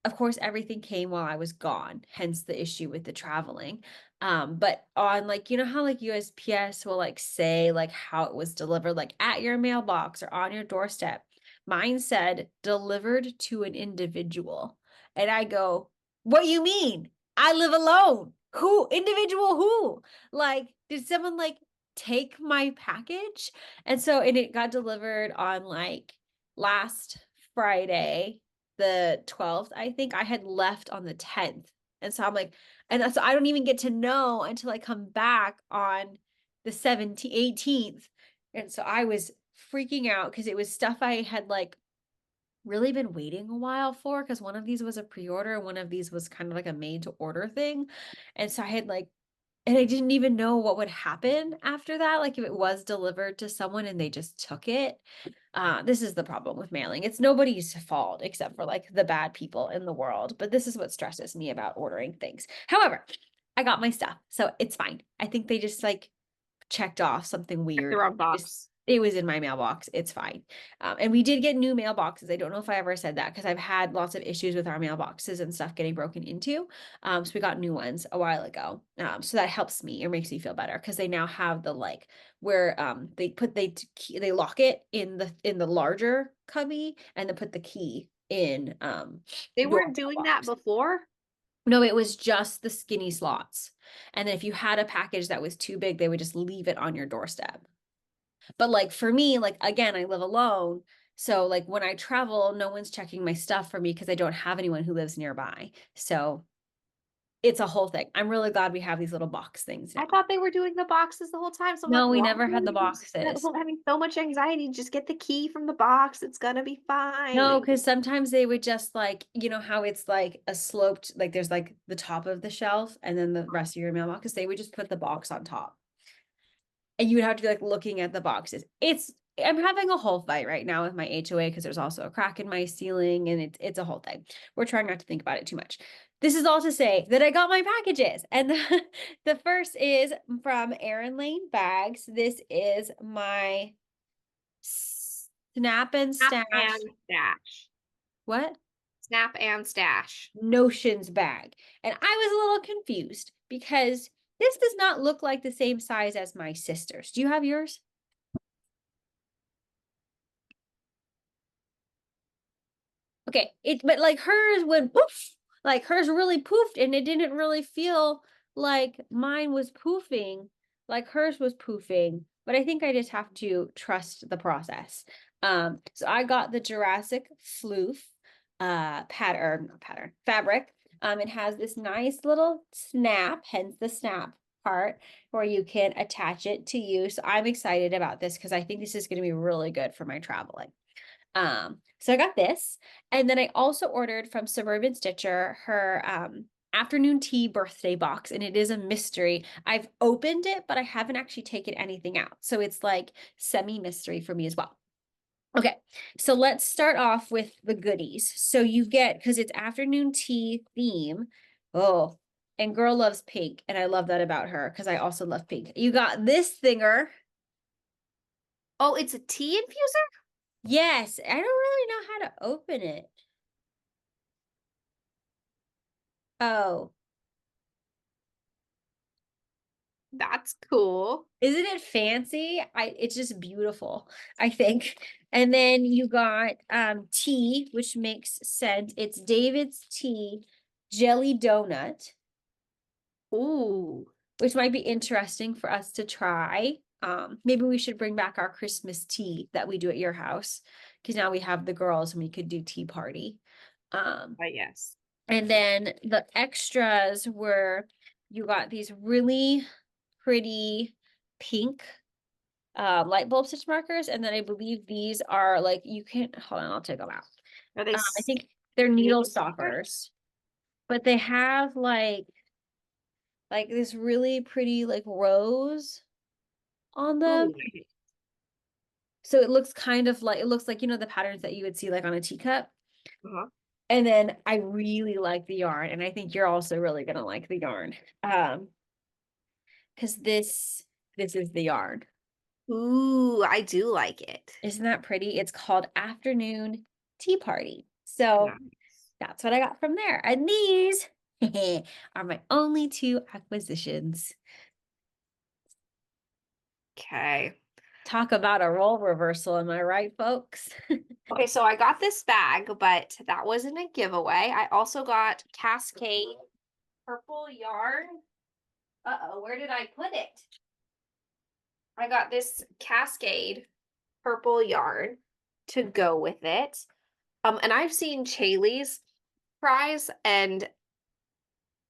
of course, everything came while I was gone, hence the issue with the traveling. But on like, you know how like USPS will like say like how it was delivered, like at your mailbox or on your doorstep. Mine said delivered to an individual. And I go, what you mean? I live alone. Who? Individual who? Like, did someone like take my package? And it got delivered on like last Friday the 12th, I think I had left on the 10th. And so I'm like, so I don't even get to know until I come back on the 17th, 18th. And so I was freaking out because it was stuff I had like really been waiting a while for because one of these was a pre-order and one of these was kind of like a made to order thing. And so I had like and I didn't even know what would happen after that, like if it was delivered to someone and they just took it. This is the problem with mailing. It's nobody's fault except for like the bad people in the world. But this is what stresses me about ordering things. However, I got my stuff, so it's fine. I think they just like checked off something check the weird. wrong Just box. it was in my mailbox. It's fine. And we did get new mailboxes. I don't know if I ever said that because I've had lots of issues with our mailboxes and stuff getting broken into. So we got new ones a while ago. So that helps me or makes me feel better because they now have the like where they lock it in the larger cubby and then put the key in They your weren't doing that mailbox. before. No, it was just the skinny slots. And then if you had a package that was too big, they would just leave it on your doorstep. But like for me, like again, I live alone. So like when I travel, no one's checking my stuff for me because I don't have anyone who lives nearby. So it's a whole thing. I'm really glad we have these little box things I now. thought they were doing the boxes the whole time, so I'm like, No, we "Why never had the are you boxes. having so much anxiety? Just get the key from the box, it's gonna be No, fine." because sometimes they would just like, you know how it's like a sloped, like there's like the top of the shelf and then the rest of your mailbox, they would just put the box on top. And you would have to be like looking at the boxes. I'm having a whole fight right now with my HOA because there's also a crack in my ceiling and it's a whole thing. We're trying not to think about it too much. This is all to say that I got my packages. And the first is from Erin Lane Bags. This is my Snap and Snap Stash. and stash. What? Snap and stash. Notions bag. And I was a little confused because this does not look like the same size as my sister's. Do you have yours? Okay, but like hers went poof, like hers really poofed, and it didn't really feel like mine was poofing, like hers was poofing. but I think I just have to trust the process. So I got the Jurassic Floof pattern, not pattern, fabric. It has this nice little snap, hence the snap part, where you can attach it to you. So I'm excited about this because I think this is going to be really good for my traveling. So I got this, and then I also ordered from Suburban Stitcher her afternoon tea birthday box, and it is a mystery. I've opened it, but I haven't actually taken anything out. So it's like semi-mystery for me as well. Okay, so let's start off with the goodies. So you get, because it's afternoon tea theme. Oh, and girl loves pink, and I love that about her because I also love pink. You got this thinger. Oh, it's a tea infuser? Yes, I don't really know how to open it. Oh, That's cool. isn't it fancy? It's just beautiful, I think. And then you got tea, which makes sense. It's David's tea jelly donut, Ooh. which might be interesting for us to try. Maybe we should bring back our Christmas tea that we do at your house, because now we have the girls and we could do tea party. Um, Yes. and then the extras were you got these really pretty pink light bulb stitch markers, and then I believe these are like you can hold on, I'll take them out. Are they I think they're needle needle stoppers? stoppers, but they have like this really pretty like rose on them. Ooh, nice. So it looks kind of like it looks like the patterns that you would see like on a teacup. Uh-huh. And then I really like the yarn, and I think you're also really gonna like the yarn. Because this is the yarn. Ooh, I do like it. Isn't that pretty? It's called Afternoon Tea Party. So Nice. that's what I got from there. And these are my only two acquisitions. Okay. Talk about a role reversal, am I right, folks? Okay, so I got this bag, but that wasn't a giveaway. I also got Cascade purple yarn. Uh-oh, where did I put it? I got this Cascade purple yarn to go with it. And I've seen Chaley's prize, and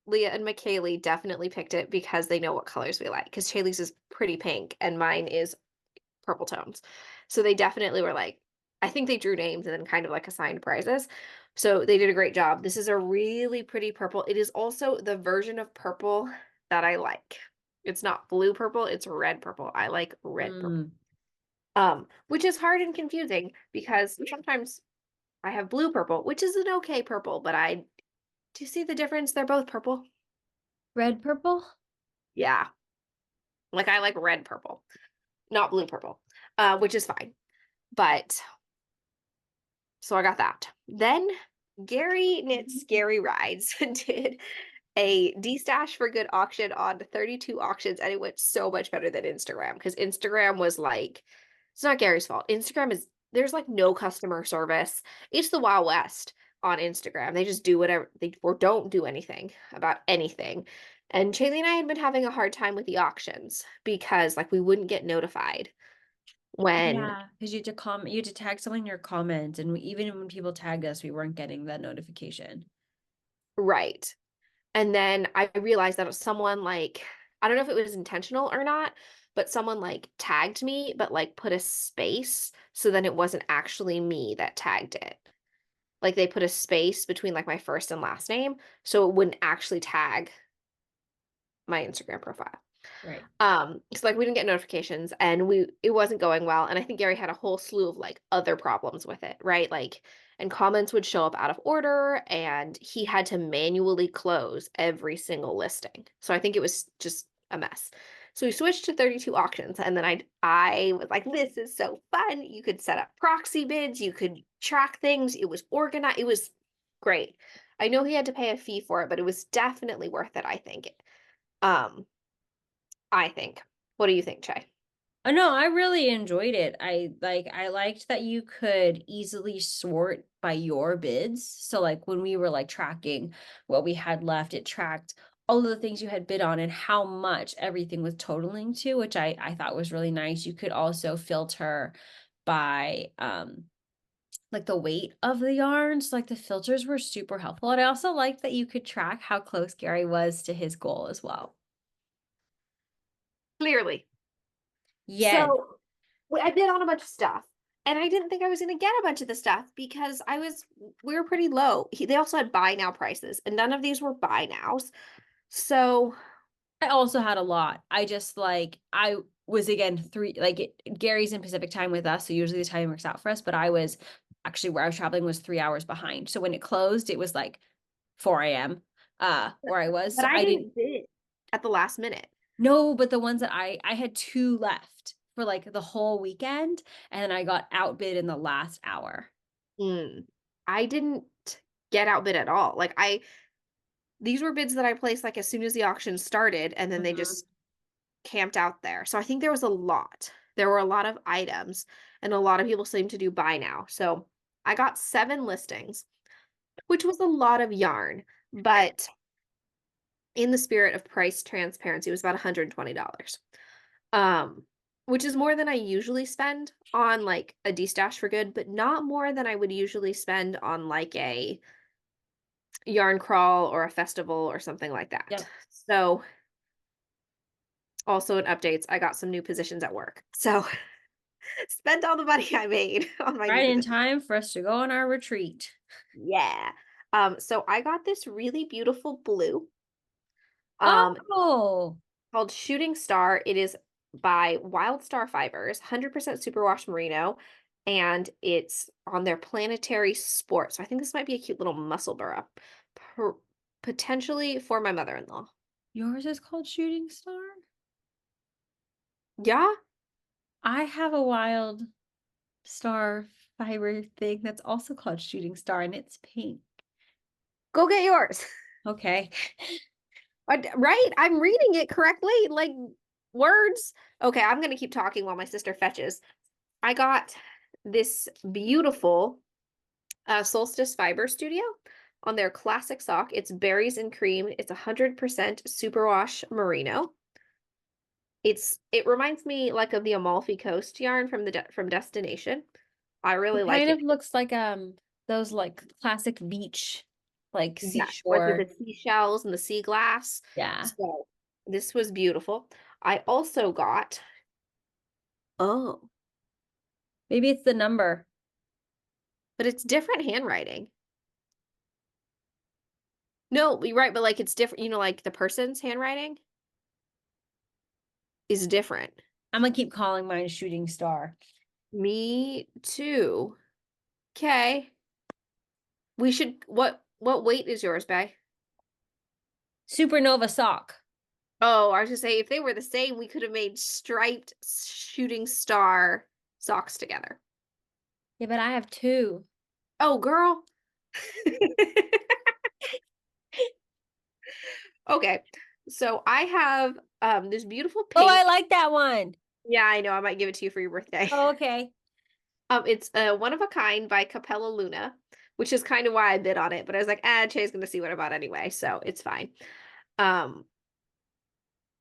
Leah and McKaylee definitely picked it because they know what colors we like. Because Chaley's is pretty pink and mine is purple tones. So they definitely were like, I think they drew names and then kind of like assigned prizes. So they did a great job. This is a really pretty purple. It is also the version of purple that I like. It's not blue purple, it's red purple. I like red purple. Mm. Which is hard and confusing because sometimes I have blue purple, which is an okay purple, but I do you see the difference? They're both purple. Red purple? Yeah. Like I like red purple, not blue purple, which is fine. But so I got that. Then Gary Knits Gary Rides did a D-Stash for Good auction on 32 auctions, and it went so much better than Instagram because Instagram was like, it's not Gary's fault. Instagram is, there's like no customer service. It's the Wild West on Instagram. They just do whatever they or don't do anything about anything. And Shaylee and I had been having a hard time with the auctions because like we wouldn't get notified when, Yeah, because you had to comment, you had to tag someone in your comments, and even when people tagged us, we weren't getting that notification. right. And then I realized that someone like, I don't know if it was intentional or not, but someone like tagged me, but like put a space. So then it wasn't actually me that tagged it. Like they put a space between like my first and last name. So it wouldn't actually tag my Instagram profile. Right. So like we didn't get notifications and it wasn't going well. And I think Gary had a whole slew of like other problems with it, right? Like, and comments would show up out of order and he had to manually close every single listing. So I think it was just a mess. So we switched to 32 auctions and then I was like, this is so fun. You could set up proxy bids, you could track things, it was organized, it was great. I know he had to pay a fee for it, but it was definitely worth it, I think. Um, I think. What do you think, Che? Oh no, I really enjoyed it. I liked that you could easily sort by your bids. So like when we were like tracking what we had left, it tracked all of the things you had bid on and how much everything was totaling to, which I thought was really nice. You could also filter by like the weight of the yarns. Like the filters were super helpful. And I also liked that you could track how close Gary was to his goal as well. Clearly. Yes. So I bid on a bunch of stuff. And I didn't think I was going to get a bunch of the stuff because we were pretty low. They also had buy now prices, and none of these were buy nows. So, I also had a lot. I just like I was again Gary's in Pacific time with us, so usually the time works out for us. But I was actually where I was traveling was 3 hours behind. So when it closed, it was like 4 a.m. Where I was. but So I I didn't didn't bid at the last minute. know, but the ones that I had two left for like the whole weekend, and then I got outbid in the last hour. Mm. I didn't get outbid at all. These were bids that I placed like as soon as the auction started, and then they Mhm. just camped out there. So I think there was a lot. There were a lot of items, and a lot of people seem to do buy now. So I got 7 listings, which was a lot of yarn, but in the spirit of price transparency, it was about $120. Um, which is more than I usually spend on like a D-stash for good, but not more than I would usually spend on like a yarn crawl or a festival or something like that. Yep. So, also in updates, I got some new positions at work. So, spent all the money I made on my new Right in position. time for us to go on our retreat. Yeah. So I got this really beautiful blue, um, Oh, called Shooting Star. It is by Wild Star Fibers, 100% superwash merino, and it's on their planetary sport. So I think this might be a cute little muscle burra, per- potentially for my mother-in-law. yours is called Shooting Star? Yeah, I have a wild star fiber thing that's also called Shooting Star and it's pink. go get yours. Okay. Right? I'm reading it correctly. Like words. Okay, I'm gonna keep talking while my sister fetches. I got this beautiful Solstice Fiber Studio on their classic sock. It's berries and cream. It's 100% superwash merino. It reminds me like of the Amalfi Coast yarn from from Destination. I really It like kind it. of looks like those like classic beach like Yes, like with seashore. the seashells and the sea glass. Yeah. So this was beautiful. I also got, oh, Maybe it's the number. but it's different handwriting. No, you're right, but like it's different, like the person's handwriting is different. I'm gonna keep calling mine Shooting Star. Me too. Okay. We should what weight is yours, Bay? Supernova sock. Oh, I was gonna say if they were the same, we could have made striped shooting star socks together. Yeah, but I have two. Oh, girl. Okay. So I have this beautiful Oh, I pink. like that one. Yeah, I know. I might give it to you for your birthday. Oh, okay. It's one of a kind by Capella Luna, which is kind of why I bid on it, but I was like, Chay's gonna see what I bought anyway, so it's fine. Um,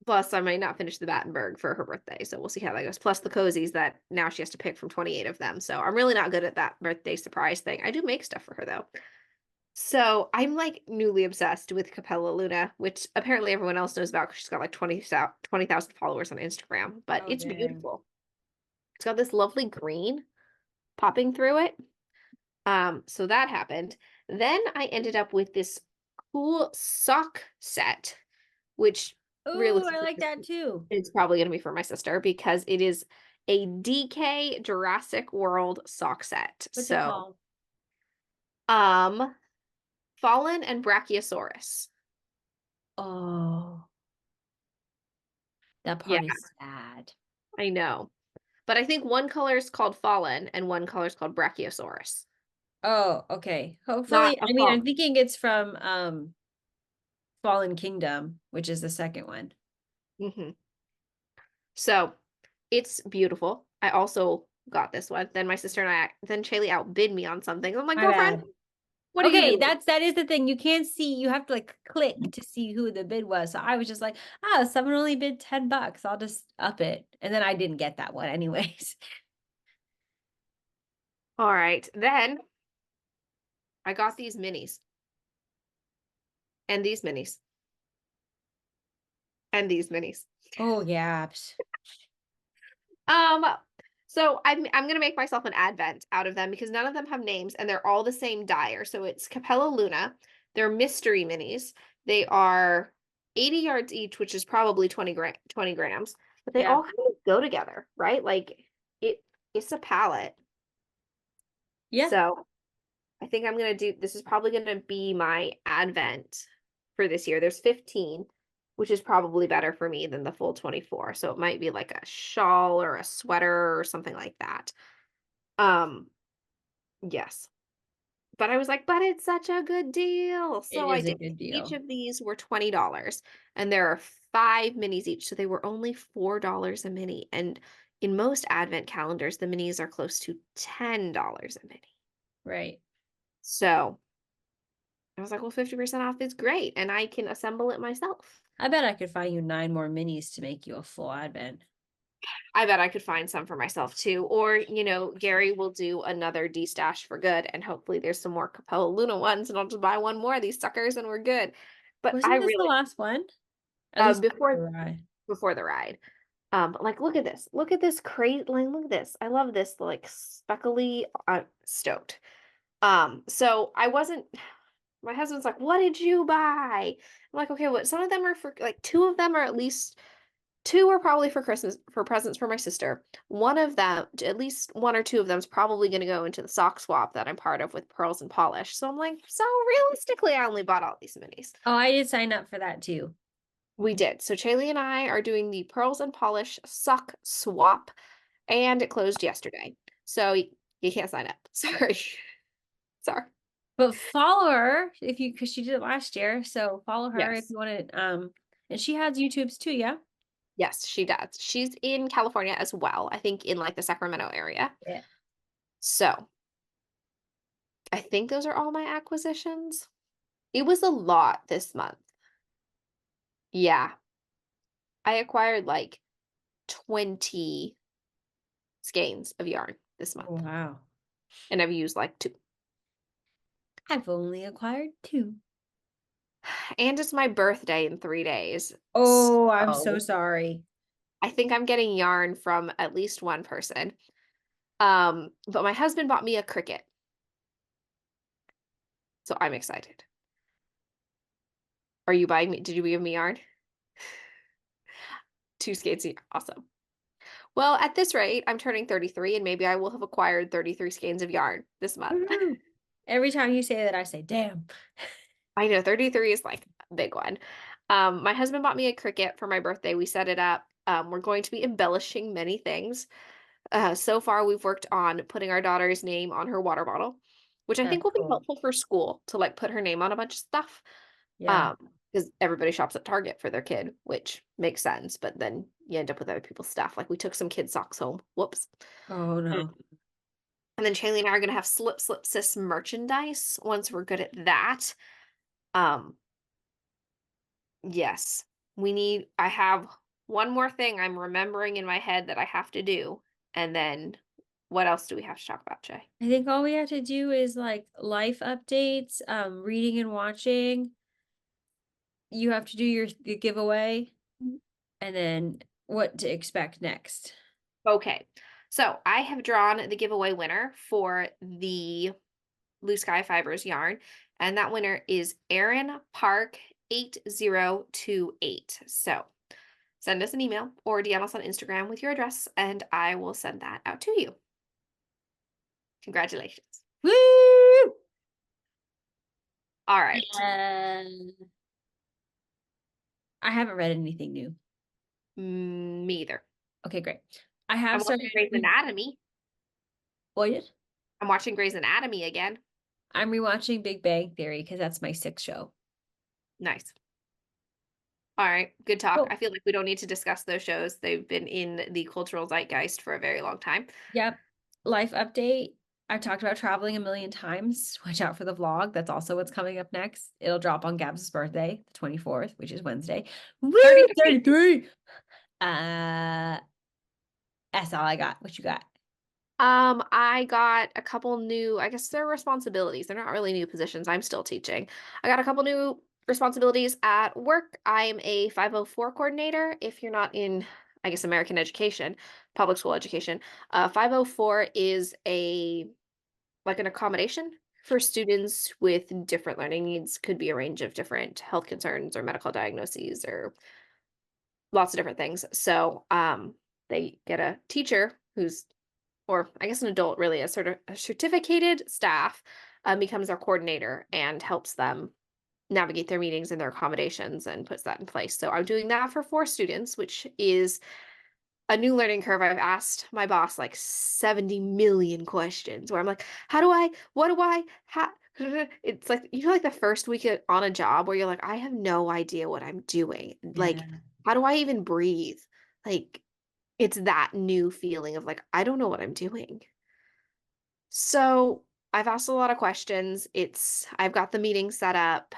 Plus I might not finish the Battenberg for her birthday, so we'll see how that goes. Plus the cozies that now she has to pick from 28 of them. So I'm really not good at that birthday surprise thing. I do make stuff for her though. So I'm like newly obsessed with Capella Luna, which apparently everyone else knows about because she's got like 20,000 followers on Instagram, but Oh, it's dang. beautiful. It's got this lovely green popping through it. So that happened. Then I ended up with this cool sock set, which Oh, I realistically like that too. it's probably going to be for my sister because it is a DK Jurassic World sock set. What's it So, called? um, Fallen and Brachiosaurus. Oh, that Yeah, part is sad. I know. But I think one color is called Fallen and one color is called Brachiosaurus. Oh, okay. Not Hopefully, a I mean, I'm fawn. thinking it's from Fallen Kingdom, which is the second one. Hmm. So it's beautiful. I also got this one. Then my sister and then Shaylee outbid me on something. I'm like, My girlfriend, bad. What are you Okay, doing? that is the thing. You can't see, you have to like click to see who the bid was. So I was just like, oh, someone only bid $10. I'll just up it. And then I didn't get that one anyways. All right. Then I got these minis and these minis and these minis. Oh, yeah. Um, so I'm gonna make myself an advent out of them because none of them have names and they're all the same dyer. So it's Capella Luna. They're mystery minis. They are 80 yards each, which is probably 20 grams, but they Yeah. all kind of go together, right? Like it it's a palette. Yeah. So I think I'm gonna do this is probably gonna be my advent for this year. There's 15, which is probably better for me than the full 24. So it might be like a shawl or a sweater or something like that. Um, yes. But I was like, but it's such a good deal. It So I is a did. good Each deal. of these were $20 and there are 5 minis each. So they were only $4 a mini. And in most advent calendars, the minis are close to $10 a mini. Right. So I was like, well, 50% off is great. And I can assemble it myself. I bet I could find you 9 more minis to make you a full advent. I bet I could find some for myself too. Or, Gary will do another D stash for good. And hopefully there's some more Capella Luna ones and I'll just buy one more of these suckers and we're good. But I Wasn't this the really, last one? At least before right. before the ride. But like, look at this. Look at this crazy, like, look at this. I love this, like, speckly, stoked. So I wasn't, my husband's like, what did you buy? I'm like, okay, what? Some of them are for, like, two of them are at least, two are probably for Christmas, for presents for my sister. One of them, at least one or two of them is probably going to go into the sock swap that I'm part of with Pearls and Polish. So I'm like, so realistically, I only bought all these minis. Oh, I did sign up for that too. We did. So Chaylee and I are doing the Pearls and Polish sock swap, and it closed yesterday. So you can't sign up. Sorry. Sorry. But follow her if you, because she did it last year. So follow her if Yes. you want to. And she has YouTubes too, yeah? Yes, she does. She's in California as well. I think in like the Sacramento area. Yeah. So I think those are all my acquisitions. It was a lot this month. Yeah. I acquired like 20 skeins of yarn this Oh, month. wow. And I've used like two. I've only acquired two. And it's my birthday in 3 days. Oh, I'm so So sorry. I think I'm getting yarn from at least one person. But my husband bought me a Cricut, so I'm excited. Are you buying me? Did you give me yarn? Two skates, awesome. Well, at this rate, I'm turning 33, and maybe I will have acquired 33 skeins of yarn this month. Woohoo. Every time you say that, I say, damn. I know 33 is like a big one. My husband bought me a Cricut for my birthday. We set it up. We're going to be embellishing many things. So far, we've worked on putting our daughter's name on her water bottle, which I That's think will be cool. helpful for school to like put her name on a bunch of stuff. Yeah. Um, because everybody shops at Target for their kid, which makes sense, but then you end up with other people's stuff. Like we took some kids' socks home. Whoops. Oh, Mm. no. And then Shaylee and I are gonna have slip sis merchandise once we're good at that. Um, yes. I have one more thing I'm remembering in my head that I have to do. And then what else do we have to talk about, Jay? I think all we have to do is like life updates, reading and watching. You have to do your giveaway and then what to expect next. Okay. So I have drawn the giveaway winner for the Blue Sky Fibers yarn, and that winner is Aaron Park 8028. So send us an email or DM us on Instagram with your address, and I will send that out to you. Congratulations. Woo! All right. And I haven't read anything new. Me either. Okay, great. I I'm have watching started Grey's Anatomy. what? I'm watching Grey's Anatomy again. I'm rewatching Big Bang Theory because that's my sixth show. Nice. All right. Good talk. Oh, I feel like we don't need to discuss those shows. They've been in the cultural zeitgeist for a very long time. yep. Life update. I've talked about traveling a million times. Watch out for the vlog. That's also what's coming up next. It'll drop on Gab's birthday, the 24th, which is Wednesday. Woo! 33. 33. Uh, that's all I got. What you got? I got a couple new, I guess they're responsibilities. They're not really new positions. I'm still teaching. I got a couple new responsibilities at work. I'm a 504 coordinator. If you're not in, I guess, American education, public school education, 504 is a like an accommodation for students with different learning needs. Could be a range of different health concerns or medical diagnoses or lots of different things. So, they get a teacher who's or I guess an adult really, a sort of a certificated staff, becomes their coordinator and helps them navigate their meetings and their accommodations and puts that in place. So I'm doing that for 4 students, which is a new learning curve. I've asked my boss like 70 million questions where I'm like, how do I, what do I, how, it's like, like the first week on a job where you're like, I have no idea what I'm doing. Like, Yeah. how do I even breathe? Like, it's that new feeling of like, I don't know what I'm doing. So I've asked a lot of questions. I've got the meeting set up.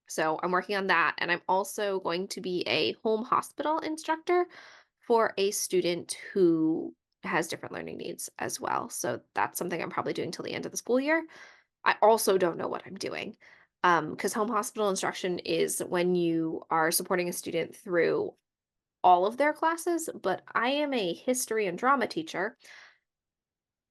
So I'm working on that. And I'm also going to be a home hospital instructor for a student who has different learning needs as well. So that's something I'm probably doing till the end of the school year. I also don't know what I'm doing. Because home hospital instruction is when you are supporting a student through all of their classes, but I am a history and drama teacher,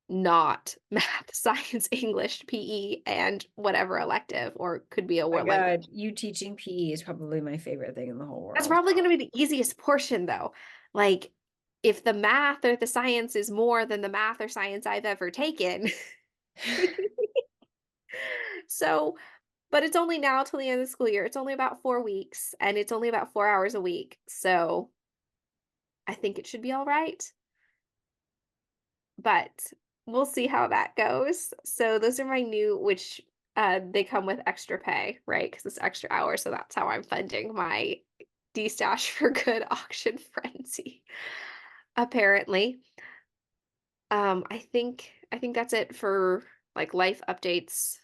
not math, science, English, PE, and whatever elective, or could be a My world language. God, you teaching PE is probably my favorite thing in the whole That's world. probably going to be the easiest portion, though. Like, if the math or the science is more than the math or science I've ever taken. So, but it's only now till the end of the school year. It's only about 4 weeks and it's only about 4 hours a week. So I think it should be all right. But we'll see how that goes. So those are my new, which they come with extra pay, right? Because it's extra hours. So that's how I'm funding my D-Stash for Good auction frenzy. Apparently. I think that's it for like life updates.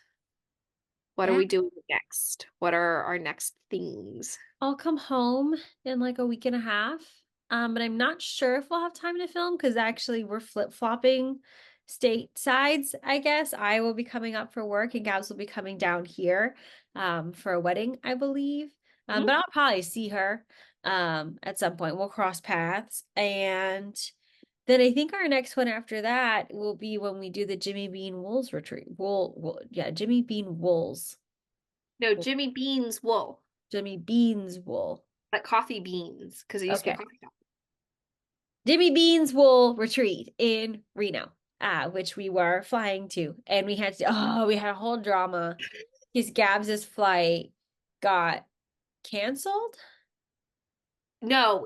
What are Yeah, we doing next? What are our next things? I'll come home in like a week and a half. But I'm not sure if we'll have time to film because actually we're flip-flopping state sides, I guess. I will be coming up for work and Gabs will be coming down here for a wedding, I believe. Mhm. But I'll probably see her at some point. We'll cross paths. And then I think our next one after that will be when we do the Jimmy Bean Wools retreat. Yeah, Jimmy Bean Wools. No, Jimmy Bean's wool, Jimmy Bean's wool. like coffee beans, because it used to be a Okay. coffee shop. Jimmy Bean's wool retreat in Reno, which we were flying to. And we had a whole drama because Gabs's flight got canceled, No,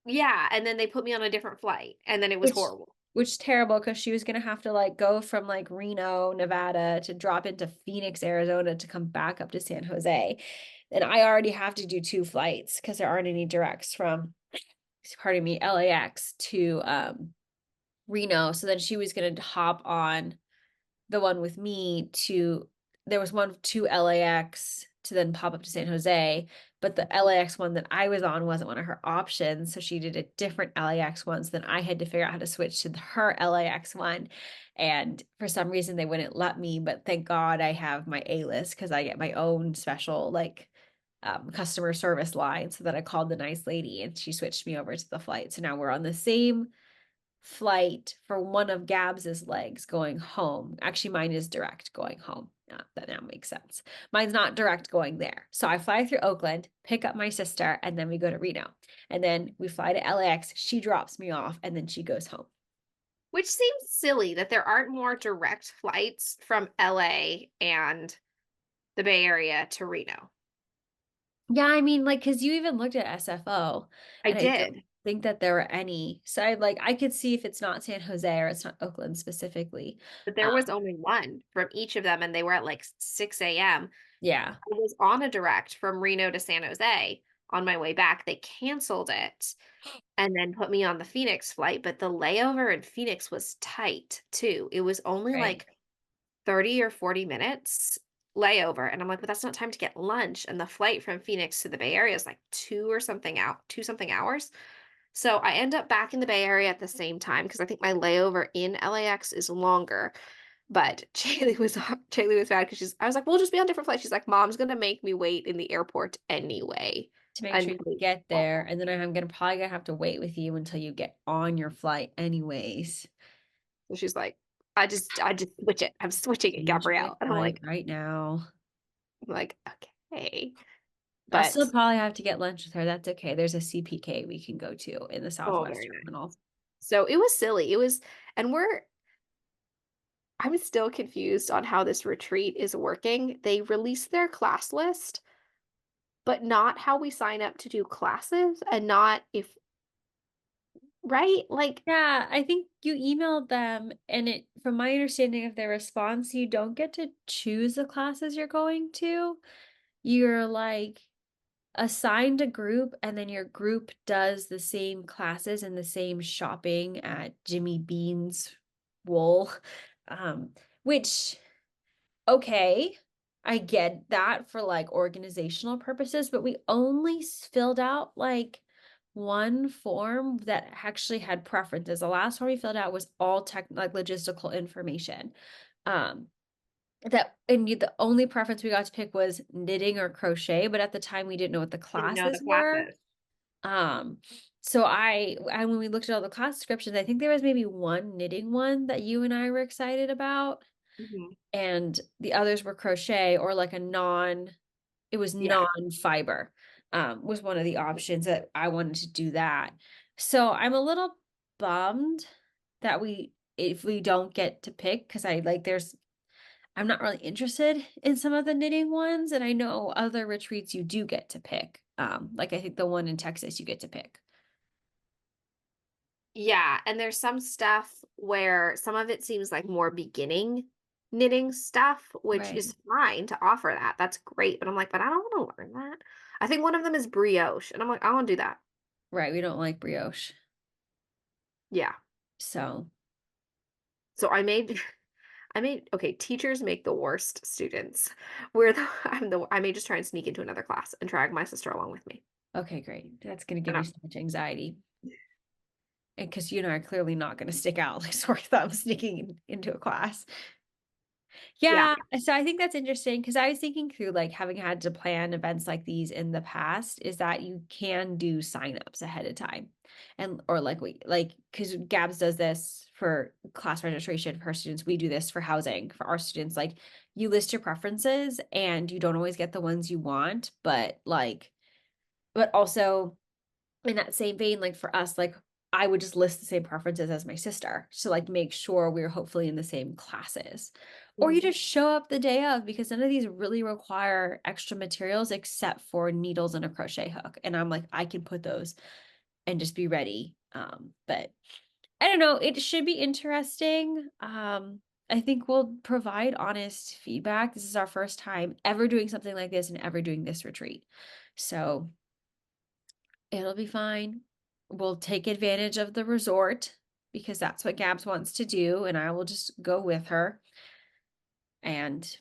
yeah, and then they put me on a different flight, and then it was which horrible. which is terrible because she was gonna have to like go from like Reno, Nevada to drop into Phoenix, Arizona to come back up to San Jose. And I already have to do 2 flights because there aren't any directs from, pardon me, LAX to Reno. So then she was gonna hop on the one with me to there was one to LAX to then pop up to San Jose, but the LAX one that I was on wasn't one of her options, so she did a different LAX one. So then I had to figure out how to switch to her LAX one, and for some reason they wouldn't let me. But thank God I have my A list because I get my own special like customer service line. So that I called the nice lady and she switched me over to the flight. So now we're on the same flight for one of Gabs's legs going home. Actually, mine is direct going home. Yeah, that now makes sense. Mine's not direct going there. So I fly through Oakland, pick up my sister, and then we go to Reno. And then we fly to LAX. She drops me off, and then she goes home. Which seems silly that there aren't more direct flights from LA and the Bay Area to Reno. Yeah, I mean, like, because you even looked at SFO, I and I don't did, think that there were any. So I could see if it's not San Jose or it's not Oakland specifically. but there was only one from each of them, and they were at like 6 a.m. Yeah. I was on a direct from Reno to San Jose, on my way back. They canceled it and then put me on the Phoenix flight, but the layover in Phoenix was tight too. It was only Right. like 30 or 40 minutes layover, and I'm like, "But that's not time to get lunch," and the flight from Phoenix to the Bay Area is like 2 something hours. So I end up back in the Bay Area at the same time because I think my layover in LAX is longer. But Shaylee was mad because I was like, "We'll just be on different flights." She's like, "Mom's gonna make me wait in the airport anyway To make sure you until you get get there, home." and then I'm gonna probably gonna have to wait with you until you get on your flight anyways. So she's like, I just switch it. I'm switching it, Change my Gabrielle." And flight right now. I'm like, "Okay." I'll still But probably have to get lunch with her. That's okay. There's a CPK we can go to in the oh, Southwest very Terminal. nice. So it was silly. It was and I'm still confused on how this retreat is working. They released their class list, but not how we sign up to do classes and not if right? Like, Yeah, I think you emailed them, and it, from my understanding of their response, you don't get to choose the classes you're going to. You're like assigned a group, and then your group does the same classes and the same shopping at Jimmy Bean's Wool. Um, which, okay, I get that for like organizational purposes, but we only filled out like one form that actually had preferences. The last form we filled out was all tech, like logistical information. Um, the only preference we got to pick was knitting or crochet, but at the time we didn't know what the didn't know the classes were. classes. Um, so when we looked at all the class descriptions, I think there was maybe one knitting one that you and I were excited about, Mhm. and the others were crochet or like a non, it was Yeah. non-fiber, was one of the options that I wanted to do that. So I'm a little bummed that if we don't get to pick, because I'm not really interested in some of the knitting ones, and I know other retreats you do get to pick. Like I think the one in Texas you get to pick. Yeah, and there's some stuff where some of it seems like more beginning knitting stuff, which Right. is fine to offer that. That's great, but I'm like, "But I don't wanna learn that." I think one of them is brioche, and I'm like, "I wanna do that." Right, we don't like brioche. Yeah. So, So I made okay, teachers make the worst students. We're the I may just try and sneak into another class and drag my sister along with me. okay, great. That's gonna give And me so much anxiety. And because you and I are clearly not gonna stick out like sore thumbs sneaking into a class. yeah. Yeah, so I think that's interesting because I was thinking through, like, having had to plan events like these in the past, is that you can do signups ahead of time. And or like we like because Gabs does this for class registration for her students. We do this for housing for our students. Like, you list your preferences and you don't always get the ones you want, but also in that same vein, like for us, like I would just list the same preferences as my sister to like make sure we're hopefully in the same classes. Or you Mhm. just show up the day of, because none of these really require extra materials except for needles and a crochet hook. And I'm like, I can put those and just be ready. But I don't know, it should be interesting. I think we'll provide honest feedback. This is our first time ever doing something like this and ever doing this retreat. So it'll be fine. We'll take advantage of the resort because that's what Gabs wants to do, and I will just go with her. And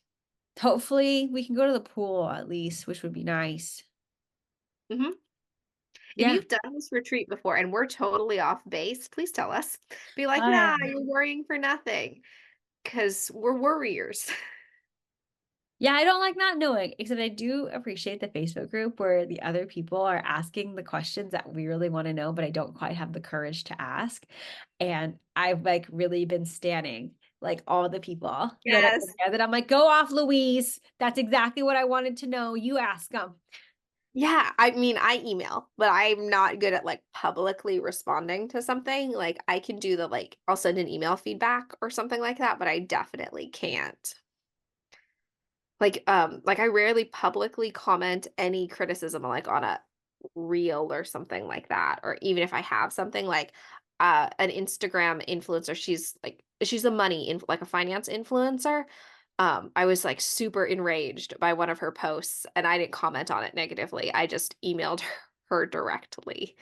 hopefully we can go to the pool at least, which would be nice. Mhm. If Yeah. you've done this retreat before and we're totally off base, please tell us. Be like, Uh, "Nah, you're worrying for nothing," because 'cause we're worriers. yeah, I don't like not knowing, except I do appreciate the Facebook group where the other people are asking the questions that we really want to know, but I don't quite have the courage to ask. And I've like really been standing like all the people that are in Yes. there that I'm like, go off, Louise. That's exactly what I wanted to know. You ask them. Yeah, I mean, I email, but I'm not good at, like, publicly responding to something, like, I can do the, like I'll send an email feedback or something like that, but I definitely can't. Like, I rarely publicly comment any criticism, like, on a reel or something like that, or even if I have something like, an Instagram influencer, she's a money like, a finance influencer, I was, like, super enraged by one of her posts, and I didn't comment on it negatively. I just emailed her directly.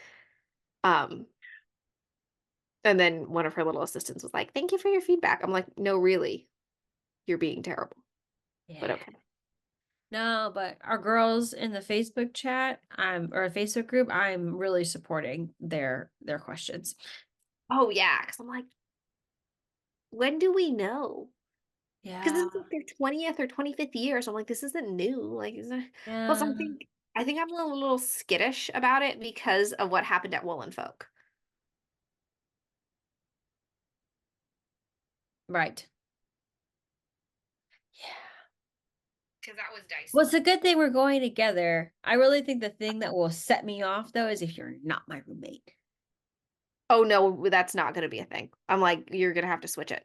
Um, and then one of her little assistants was like, "Thank you for your feedback." I'm like, "No, really, you're being terrible." But Yeah. okay. No, but our girls in the Facebook chat, or a Facebook group, I'm really supporting their questions. Oh, yeah, because 'cause I'm like, "When do we know?" 'Cause Yeah. this is like their 20th or 25th year, so I'm like, "This isn't new." Like, is there plus Yeah. I think I'm a little skittish about it because of what happened at Woolen Folk. Right. Yeah. Because that was Well, dicey. it's a good thing we're going together. I really think the thing that will set me off though is if you're not my roommate. Oh, no, that's not gonna be a thing. I'm like, "You're gonna have to switch it."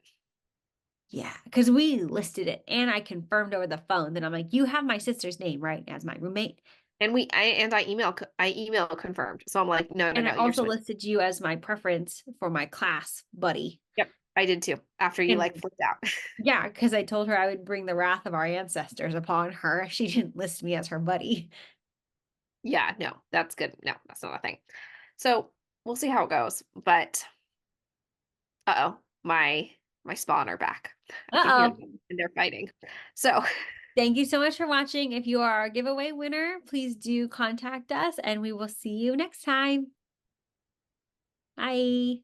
Yeah, because we listed it and I confirmed over the phone that I'm like, you have my sister's name, right, as my roommate. I email confirmed. So I'm like, "No, no, And I no, you're also switching." listed you as my preference for my class buddy. Yep, I did too, after you, And like, flipped out. yeah, because I told her I would bring the wrath of our ancestors upon her if she didn't list me as her buddy. Yeah, no, that's good. No, that's not a thing. So, we'll see how it goes, but uh-oh, my spawn are back. I can hear Uh-oh. them, and they're fighting. So Thank you so much for watching. If you are our giveaway winner, please do contact us and we will see you next time. Bye.